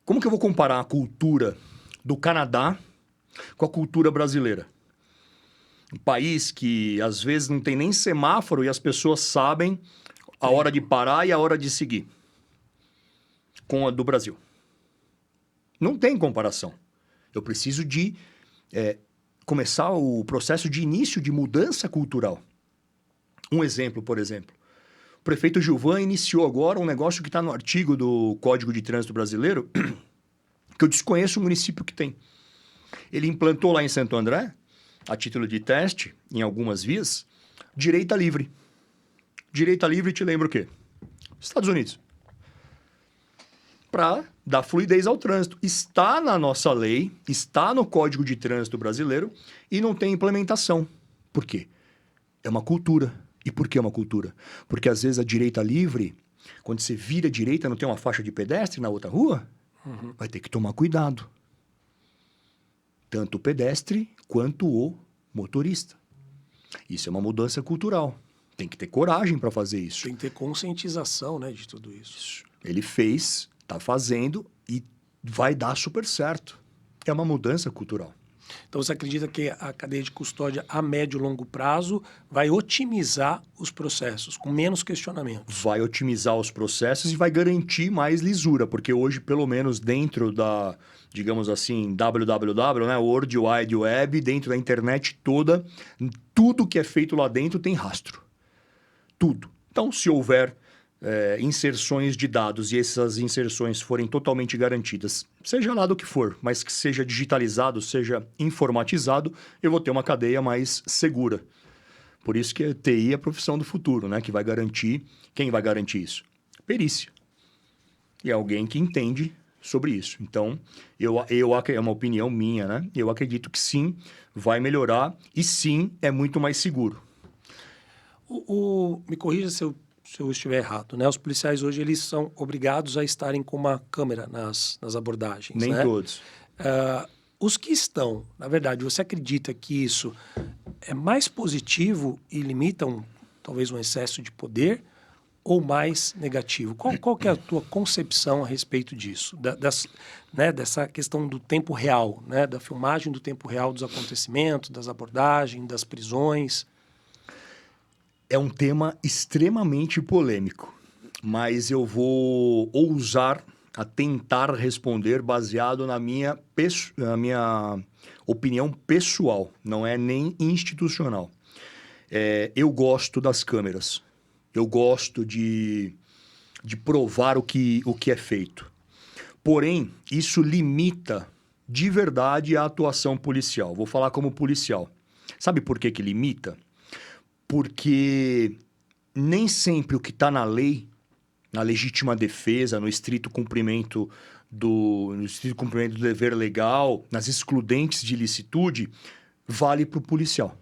Como que eu vou comparar a cultura do Canadá com a cultura brasileira? Um país que, às vezes, não tem nem semáforo e as pessoas sabem a hora de parar e a hora de seguir. Com a do Brasil. Não tem comparação. Eu preciso de começar o processo de início de mudança cultural. Um exemplo, por exemplo. O prefeito Gilvan iniciou agora um negócio que está no artigo do Código de Trânsito Brasileiro, que eu desconheço o município que tem. Ele implantou lá em Santo André, a título de teste, em algumas vias, direita livre. Direita livre te lembra o quê? Estados Unidos. Para dar fluidez ao trânsito. Está na nossa lei, está no Código de Trânsito Brasileiro e não tem implementação. Por quê? É uma cultura. E por que uma cultura? Porque às vezes a direita livre, quando você vira à direita, não tem uma faixa de pedestre na outra rua? Vai ter que tomar cuidado. Tanto o pedestre quanto o motorista. Isso é uma mudança cultural. Tem que ter coragem para fazer isso. Tem que ter conscientização, né, de tudo isso. Ele fez, está fazendo e vai dar super certo. É uma mudança cultural. Então, você acredita que a cadeia de custódia a médio e longo prazo vai otimizar os processos, com menos questionamentos? Vai otimizar os processos e vai garantir mais lisura, porque hoje, pelo menos dentro da, digamos assim, www, né, World Wide Web, dentro da internet toda, tudo que é feito lá dentro tem rastro. Tudo. Então, se houver inserções de dados e essas inserções forem totalmente garantidas, seja lá do que for, mas que seja digitalizado, seja informatizado, eu vou ter uma cadeia mais segura. Por isso que a TI é a profissão do futuro, né? Que vai garantir... Quem vai garantir isso? Perícia. E é alguém que entende sobre isso. Então, é uma opinião minha, né? Eu acredito que sim, vai melhorar e sim, é muito mais seguro. Me corrija se eu estiver errado, né? Os policiais hoje, eles são obrigados a estarem com uma câmera nas abordagens, Nem né? todos. Os que estão, na verdade, você acredita que isso é mais positivo e limita talvez um excesso de poder ou mais negativo? Qual que é a tua concepção a respeito disso? Dessa questão do tempo real, né? Da filmagem do tempo real dos acontecimentos, das abordagens, das prisões? É um tema extremamente polêmico. mas eu vou ousar a tentar responder baseado na minha opinião pessoal, não é nem institucional. Eu gosto das câmeras. Eu gosto de provar o que é feito. Porém, isso limita de verdade a atuação policial. Vou falar como policial. Sabe por que limita? Porque nem sempre o que está na lei, na legítima defesa, no estrito cumprimento do dever legal, nas excludentes de ilicitude, vale para o policial.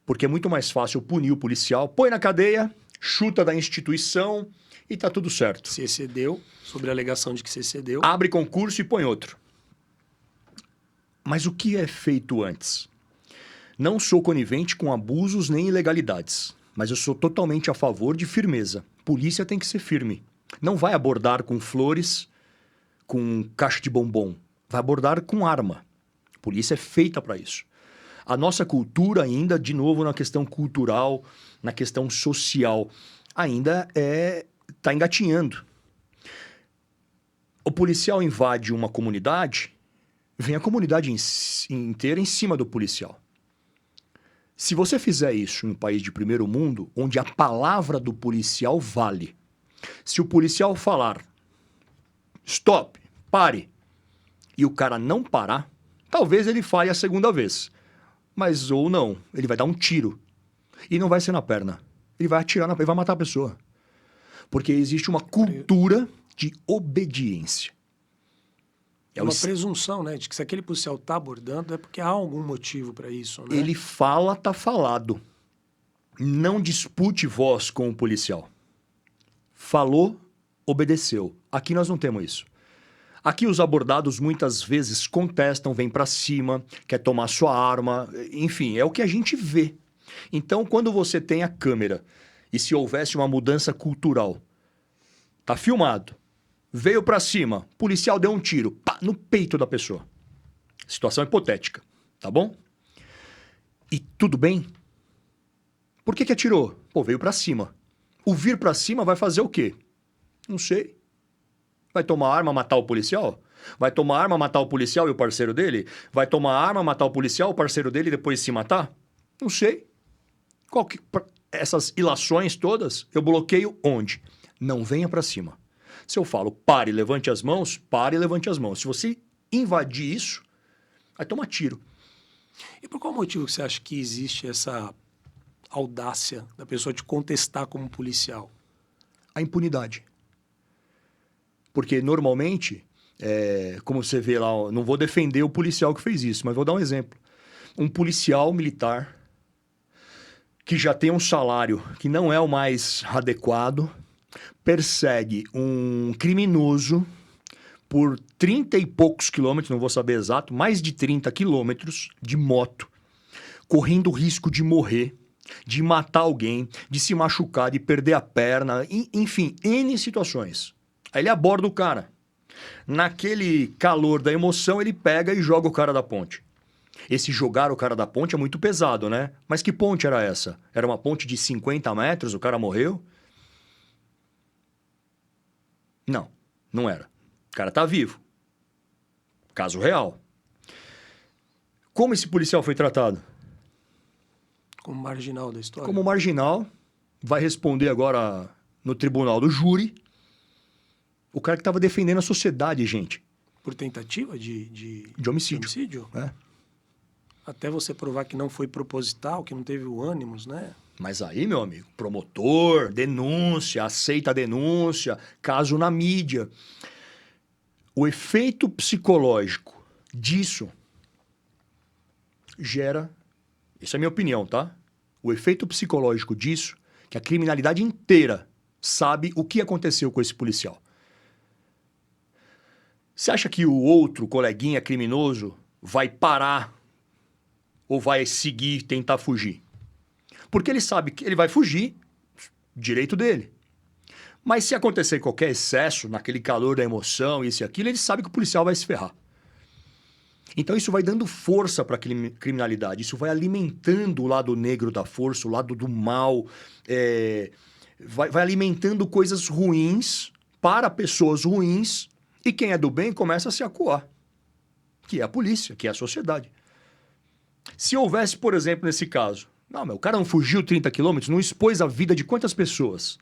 Porque é muito mais fácil punir o policial, põe na cadeia, chuta da instituição e tá tudo certo. Se excedeu, sobre a alegação de que se excedeu. Abre concurso e põe outro. Mas o que é feito antes? Não sou conivente com abusos nem ilegalidades, mas eu sou totalmente a favor de firmeza. Polícia tem que ser firme. Não vai abordar com flores, com caixa de bombom. Vai abordar com arma. Polícia é feita para isso. A nossa cultura ainda, de novo, na questão cultural, na questão social, ainda está engatinhando. O policial invade uma comunidade, vem a comunidade inteira em cima do policial. Se você fizer isso em um país de primeiro mundo, onde a palavra do policial vale, se o policial falar, stop, pare, e o cara não parar, talvez ele fale a segunda vez. Mas ou não, ele vai dar um tiro. E não vai ser na perna. Ele vai atirar ele vai matar a pessoa. Porque existe uma cultura de obediência. É uma presunção, né? De que se aquele policial está abordando é porque há algum motivo para isso, né? Ele fala, tá falado. Não dispute voz com o policial. Falou, obedeceu. Aqui nós não temos isso. Aqui os abordados muitas vezes contestam, vêm para cima, quer tomar sua arma, enfim, é o que a gente vê. Então, quando você tem a câmera e se houvesse uma mudança cultural, tá filmado, veio para cima, policial deu um tiro, pá, no peito da pessoa. Situação hipotética, tá bom? E tudo bem? Por que atirou? Pô, veio para cima. O vir para cima vai fazer o quê? Não sei. Vai tomar arma, matar o policial? Vai tomar arma, matar o policial e o parceiro dele? Vai tomar arma, matar o policial, o parceiro dele e depois se matar? Não sei. Essas ilações todas, eu bloqueio onde? Não venha para cima. Se eu falo pare, levante as mãos, pare e levante as mãos. Se você invadir isso, vai tomar tiro. E por qual motivo você acha que existe essa audácia da pessoa te contestar como policial? A impunidade. Porque normalmente, como você vê lá, não vou defender o policial que fez isso, mas vou dar um exemplo. Um policial militar que já tem um salário que não é o mais adequado, persegue um criminoso por 30 e poucos quilômetros, não vou saber exato, mais de 30 quilômetros de moto, correndo o risco de morrer, de matar alguém, de se machucar, de perder a perna, enfim, N situações. Aí ele aborda o cara. Naquele calor da emoção, ele pega e joga o cara da ponte. Esse jogar o cara da ponte é muito pesado, né? Mas que ponte era essa? Era uma ponte de 50 metros, o cara morreu? Não, não era. O cara tá vivo. Caso real. Como esse policial foi tratado? Como marginal da história. Como marginal, vai responder agora no tribunal do júri. O cara que estava defendendo a sociedade, gente. Por tentativa de homicídio. homicídio? É. Até você provar que não foi proposital, que não teve o ânimos, né? Mas aí, meu amigo, promotor, denúncia, aceita a denúncia, caso na mídia. O efeito psicológico disso gera... Isso é a minha opinião, tá? O efeito psicológico disso, que a criminalidade inteira sabe o que aconteceu com esse policial. Você acha que o outro coleguinha criminoso vai parar ou vai seguir, tentar fugir? Porque ele sabe que ele vai fugir, direito dele. Mas se acontecer qualquer excesso, naquele calor da emoção, isso e aquilo, ele sabe que o policial vai se ferrar. Então isso vai dando força para a criminalidade, isso vai alimentando o lado negro da força, o lado do mal, vai alimentando coisas ruins para pessoas ruins, e quem é do bem começa a se acuar, que é a polícia, que é a sociedade. Se houvesse, por exemplo, nesse caso, não, o cara não fugiu 30 quilômetros, não expôs a vida de quantas pessoas?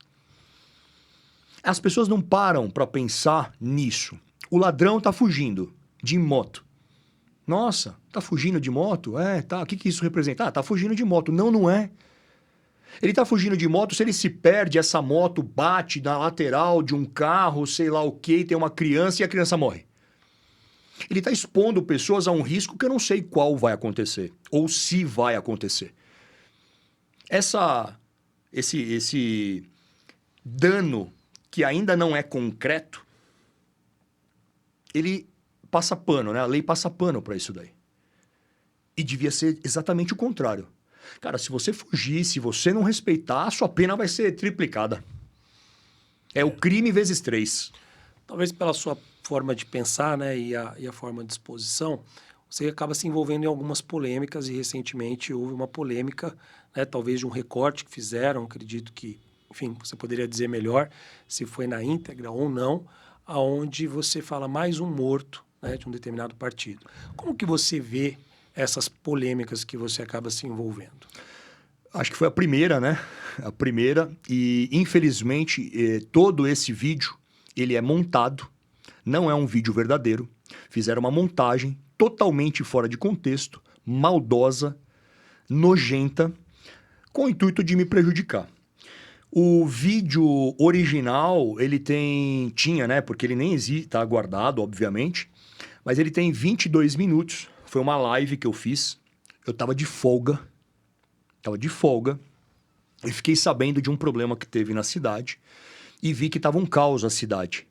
As pessoas não param para pensar nisso. O ladrão está fugindo de moto. Nossa, tá fugindo de moto? Tá. O que isso representa? Ah, tá fugindo de moto. Não, não é. Ele tá fugindo de moto, se ele se perde, essa moto bate na lateral de um carro, sei lá o quê, tem uma criança e a criança morre. Ele tá expondo pessoas a um risco que eu não sei qual vai acontecer, ou se vai acontecer. Esse dano que ainda não é concreto, ele passa pano, né? A lei passa pano para isso daí. E devia ser exatamente o contrário. Cara, se você fugir, se você não respeitar, a sua pena vai ser triplicada. É o crime vezes 3. Talvez pela sua forma de pensar, né, e a forma de exposição, você acaba se envolvendo em algumas polêmicas e recentemente houve uma polêmica, né, talvez de um recorte que fizeram, acredito que, enfim, você poderia dizer melhor se foi na íntegra ou não, aonde você fala mais um morto, né, de um determinado partido. Como que você vê essas polêmicas que você acaba se envolvendo? Acho que foi a primeira, né? A primeira. E, infelizmente, todo esse vídeo, ele é montado. Não é um vídeo verdadeiro. Fizeram uma montagem totalmente fora de contexto, maldosa, nojenta, com o intuito de me prejudicar. O vídeo original, ele tinha, né? Porque ele nem existe, tá guardado, obviamente. Mas ele tem 22 minutos. Foi uma live que eu fiz. Eu tava de folga. E fiquei sabendo de um problema que teve na cidade. E vi que tava um caos a cidade.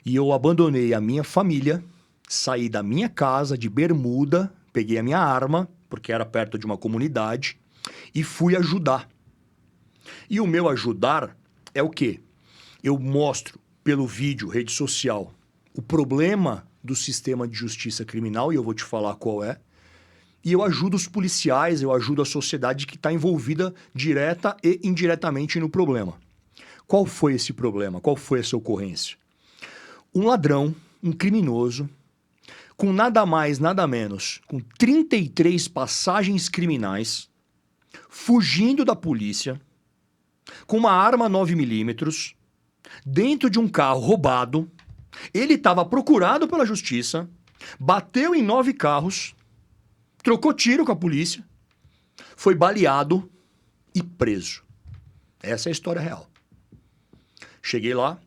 E eu abandonei a minha família, saí da minha casa de bermuda, peguei a minha arma, porque era perto de uma comunidade, e fui ajudar. E o meu ajudar é o quê? Eu mostro pelo vídeo, rede social, o problema do sistema de justiça criminal, e eu vou te falar qual é. E eu ajudo os policiais, eu ajudo a sociedade que está envolvida direta e indiretamente no problema. Qual foi esse problema? Qual foi essa ocorrência? Um ladrão, um criminoso, com nada mais, nada menos, com 33 passagens criminais, fugindo da polícia, com uma arma 9mm, dentro de um carro roubado. Ele estava procurado pela justiça, bateu em 9 carros, trocou tiro com a polícia, foi baleado e preso. Essa é a história real. Cheguei lá,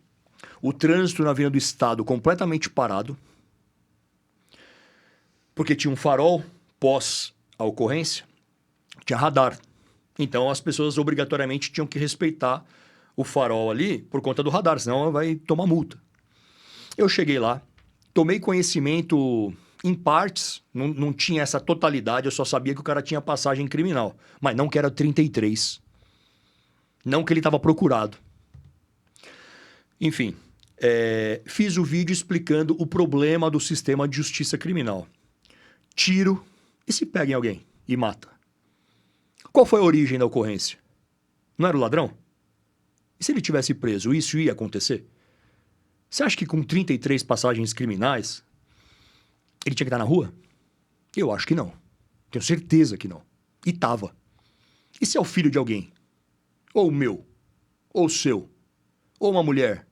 o trânsito na Avenida do Estado completamente parado, porque tinha um farol pós a ocorrência, tinha radar. Então as pessoas obrigatoriamente tinham que respeitar o farol ali por conta do radar, senão vai tomar multa. Eu cheguei lá, tomei conhecimento em partes, não tinha essa totalidade, eu só sabia que o cara tinha passagem criminal, mas não que era 33. Não que ele estava procurado. Enfim, fiz o vídeo explicando o problema do sistema de justiça criminal. Tiro e se pega em alguém e mata. Qual foi a origem da ocorrência? Não era o ladrão? E se ele tivesse preso, isso ia acontecer? Você acha que com 33 passagens criminais, ele tinha que estar na rua? Eu acho que não. Tenho certeza que não. E tava. E se é o filho de alguém? Ou o meu? Ou o seu? Ou uma mulher?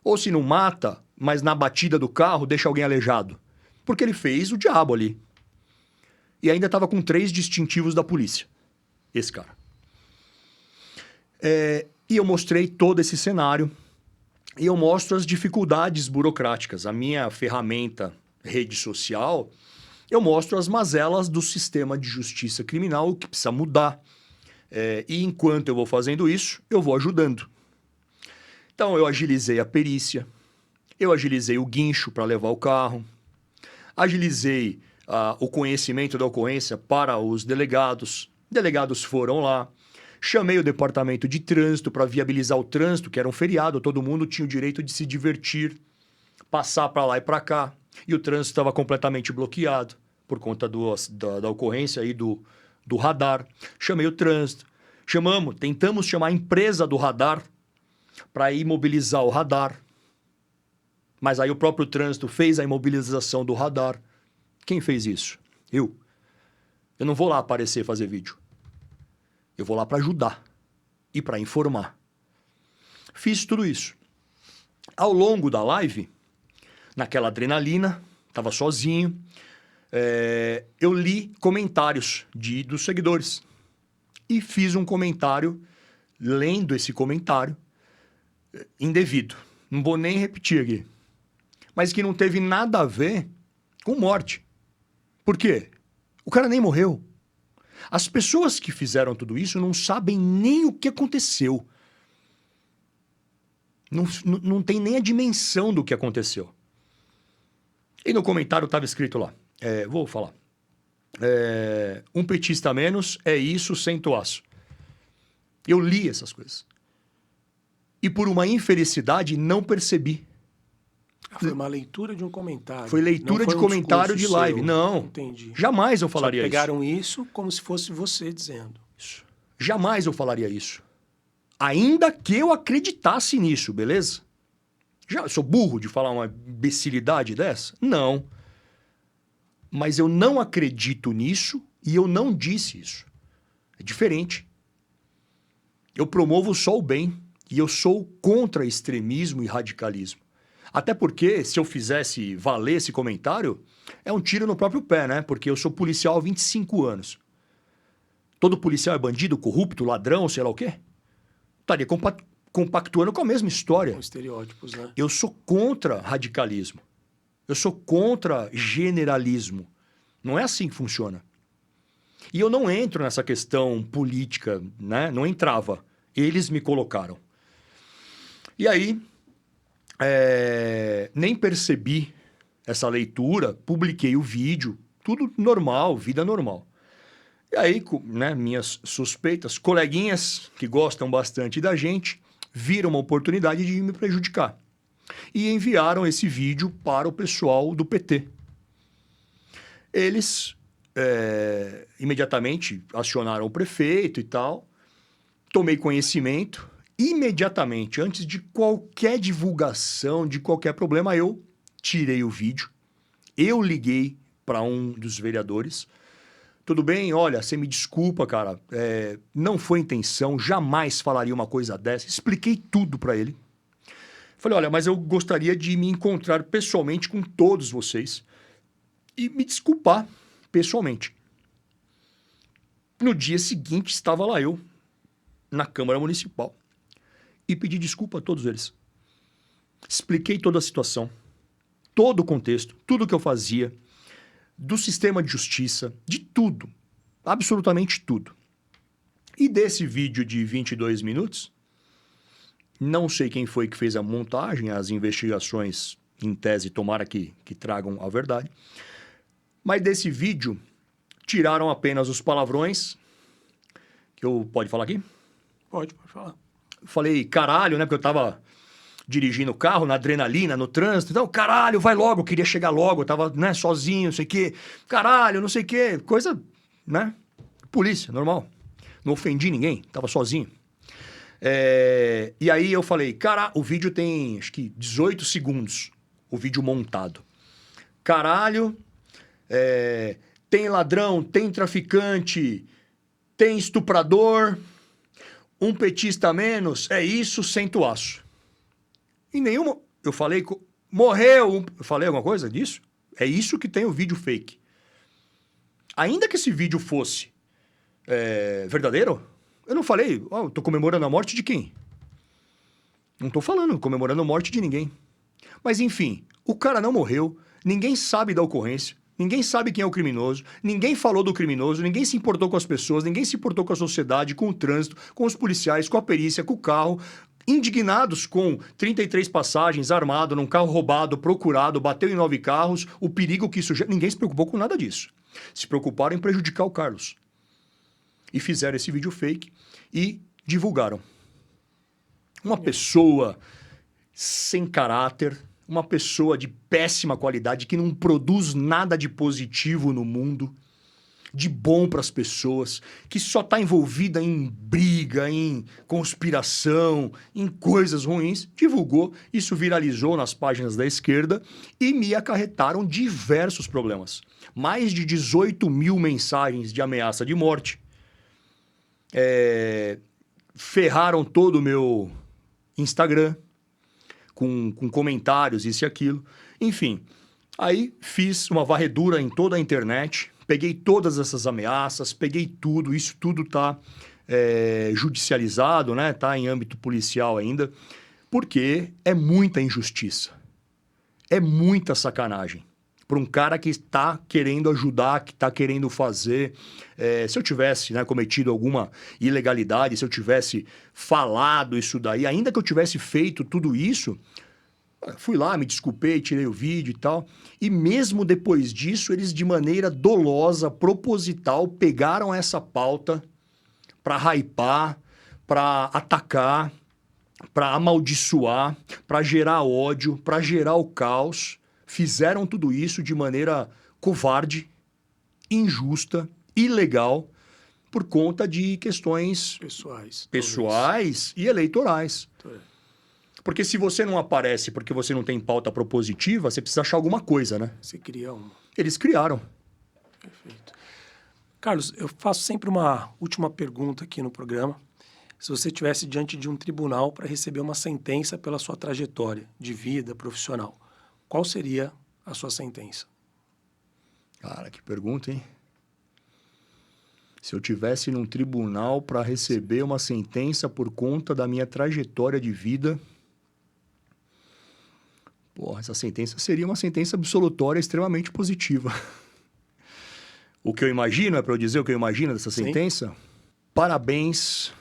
Ou se não mata, mas na batida do carro deixa alguém aleijado? Porque ele fez o diabo ali. E ainda estava com 3 distintivos da polícia. Esse cara. E eu mostrei todo esse cenário. E eu mostro as dificuldades burocráticas. A minha ferramenta, rede social, eu mostro as mazelas do sistema de justiça criminal, o que precisa mudar. E enquanto eu vou fazendo isso, eu vou ajudando. Então, eu agilizei a perícia, eu agilizei o guincho para levar o carro, agilizei o conhecimento da ocorrência para os delegados. Delegados foram lá. Chamei o departamento de trânsito para viabilizar o trânsito, que era um feriado, todo mundo tinha o direito de se divertir, passar para lá e para cá. E o trânsito estava completamente bloqueado por conta da ocorrência aí do radar. Chamei o trânsito, Tentamos chamar a empresa do radar para imobilizar o radar. Mas aí o próprio trânsito fez a imobilização do radar. Quem fez isso? Eu. Eu não vou lá aparecer e fazer vídeo. Eu vou lá para ajudar e para informar. Fiz tudo isso. Ao longo da live, naquela adrenalina, estava sozinho, eu li comentários dos seguidores. E fiz um comentário, lendo esse comentário, indevido. Não vou nem repetir aqui. Mas que não teve nada a ver com morte. Por quê? O cara nem morreu. As pessoas que fizeram tudo isso não sabem nem o que aconteceu. Não tem nem a dimensão do que aconteceu. E no comentário estava escrito lá. Vou falar. Um petista a menos é isso sem toaço. Eu li essas coisas. E por uma infelicidade não percebi. Foi uma leitura de um comentário. Foi leitura de comentário de live. Seu. Não. Entendi. Jamais eu falaria Só isso. pegaram isso como se fosse você dizendo. Isso. Jamais eu falaria isso. Ainda que eu acreditasse nisso, beleza? Já sou burro de falar uma imbecilidade dessa? Não. Mas eu não acredito nisso e eu não disse isso. É diferente. Eu promovo só o bem e eu sou contra extremismo e radicalismo. Até porque, se eu fizesse valer esse comentário, é um tiro no próprio pé, né? Porque eu sou policial há 25 anos. Todo policial é bandido, corrupto, ladrão, sei lá o quê? Estaria compactuando com a mesma história. Com estereótipos, né? Eu sou contra radicalismo. Eu sou contra generalismo. Não é assim que funciona. E eu não entro nessa questão política, né? Não entrava. Eles me colocaram. E aí, nem percebi essa leitura, publiquei o vídeo, tudo normal, vida normal. E aí, né, minhas suspeitas, coleguinhas que gostam bastante da gente, viram uma oportunidade de me prejudicar. E enviaram esse vídeo para o pessoal do PT. Eles imediatamente acionaram o prefeito e tal. Tomei conhecimento. Imediatamente, antes de qualquer divulgação, de qualquer problema, eu tirei o vídeo. Eu liguei para um dos vereadores. Tudo bem? Olha, você me desculpa, cara. Não foi intenção, jamais falaria uma coisa dessa. Expliquei tudo para ele. Falei, olha, mas eu gostaria de me encontrar pessoalmente com todos vocês e me desculpar pessoalmente. No dia seguinte, estava lá eu, na Câmara Municipal, e pedi desculpa a todos eles. Expliquei toda a situação, todo o contexto, tudo o que eu fazia, do sistema de justiça, de tudo, absolutamente tudo. E desse vídeo de 22 minutos, não sei quem foi que fez a montagem, as investigações, em tese, tomara que tragam a verdade, mas desse vídeo tiraram apenas os palavrões, que eu... Pode falar aqui? Pode falar. Falei caralho, né? Porque eu tava dirigindo o carro, na adrenalina, no trânsito. Então, caralho, vai logo, eu queria chegar logo. Eu tava, né, sozinho, não sei o quê. Caralho, não sei o quê. Coisa, né? Polícia, normal. Não ofendi ninguém, tava sozinho. E aí eu falei, cara, o vídeo tem, acho que 18 segundos. O vídeo montado. Caralho, tem ladrão, tem traficante, tem estuprador... Um petista a menos é isso sem toaço. Em nenhuma... Eu falei... Morreu... Eu falei alguma coisa disso? É isso que tem o vídeo fake. Ainda que esse vídeo fosse verdadeiro, eu não falei... eu tô comemorando a morte de quem? Não tô falando comemorando a morte de ninguém. Mas enfim, o cara não morreu, ninguém sabe da ocorrência, ninguém sabe quem é o criminoso, ninguém falou do criminoso, ninguém se importou com as pessoas, ninguém se importou com a sociedade, com o trânsito, com os policiais, com a perícia, com o carro, indignados com 33 passagens, armado, num carro roubado, procurado, bateu em 9 carros, o perigo que isso gera. Ninguém se preocupou com nada disso. Se preocuparam em prejudicar o Carlos. E fizeram esse vídeo fake e divulgaram. Uma pessoa sem caráter, uma pessoa de péssima qualidade, que não produz nada de positivo no mundo, de bom para as pessoas, que só está envolvida em briga, em conspiração, em coisas ruins, divulgou, isso viralizou nas páginas da esquerda e me acarretaram diversos problemas. Mais de 18 mil mensagens de ameaça de morte, ferraram todo o meu Instagram com comentários, isso e aquilo. Enfim, aí fiz uma varredura em toda a internet, peguei todas essas ameaças, peguei tudo, isso tudo está judicializado, né? Está em âmbito policial ainda, porque é muita injustiça, é muita sacanagem. Para um cara que está querendo ajudar, que está querendo fazer. Se eu tivesse, né, cometido alguma ilegalidade, se eu tivesse falado isso daí, ainda que eu tivesse feito tudo isso, fui lá, me desculpei, tirei o vídeo e tal. E mesmo depois disso, eles de maneira dolosa, proposital, pegaram essa pauta para hypar, para atacar, para amaldiçoar, para gerar ódio, para gerar o caos. Fizeram tudo isso de maneira covarde, injusta, ilegal, por conta de questões pessoais e eleitorais. Porque se você não aparece porque você não tem pauta propositiva, você precisa achar alguma coisa, né? Você cria uma. Eles criaram. Perfeito. Carlos, eu faço sempre uma última pergunta aqui no programa. Se você estivesse diante de um tribunal para receber uma sentença pela sua trajetória de vida profissional, qual seria a sua sentença? Cara, que pergunta, hein? Se eu tivesse num tribunal para receber uma sentença por conta da minha trajetória de vida, porra, essa sentença seria uma sentença absolutória extremamente positiva. O que eu imagino, é para eu dizer o que eu imagino dessa sentença? Sim. Parabéns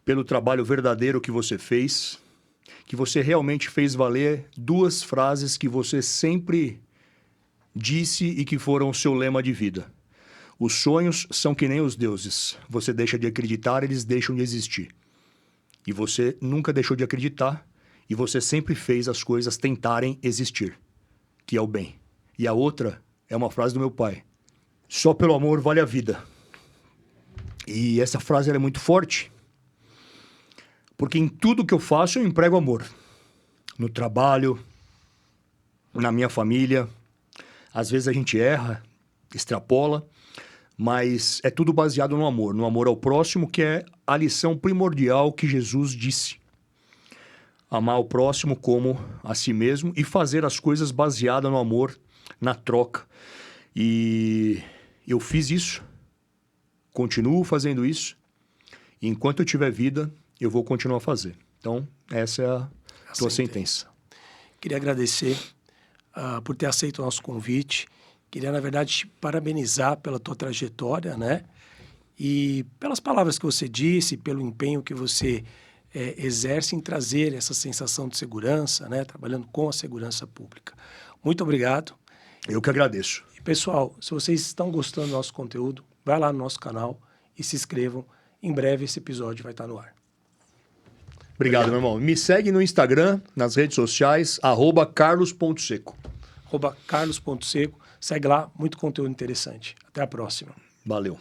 pelo trabalho verdadeiro que você fez, que você realmente fez valer duas frases que você sempre disse e que foram o seu lema de vida. Os sonhos são que nem os deuses. Você deixa de acreditar, eles deixam de existir. E você nunca deixou de acreditar, e você sempre fez as coisas tentarem existir, que é o bem. E a outra é uma frase do meu pai. Só pelo amor vale a vida. E essa frase ela é muito forte, porque em tudo que eu faço eu emprego amor. No trabalho, na minha família. Às vezes a gente erra, extrapola, mas é tudo baseado no amor ao próximo, que é a lição primordial que Jesus disse. Amar o próximo como a si mesmo e fazer as coisas baseadas no amor, na troca. E eu fiz isso, continuo fazendo isso, e enquanto eu tiver vida, eu vou continuar a fazer. Então, essa é a tua sentença. Queria agradecer por ter aceito o nosso convite. Queria, na verdade, te parabenizar pela tua trajetória, né? E pelas palavras que você disse, pelo empenho que você exerce em trazer essa sensação de segurança, né? Trabalhando com a segurança pública. Muito obrigado. Eu que agradeço. E, pessoal, se vocês estão gostando do nosso conteúdo, vai lá no nosso canal e se inscrevam. Em breve esse episódio vai estar no ar. Obrigado, meu irmão. Me segue no Instagram, nas redes sociais, @carlos.seco. @carlos.seco. Segue lá, muito conteúdo interessante. Até a próxima. Valeu.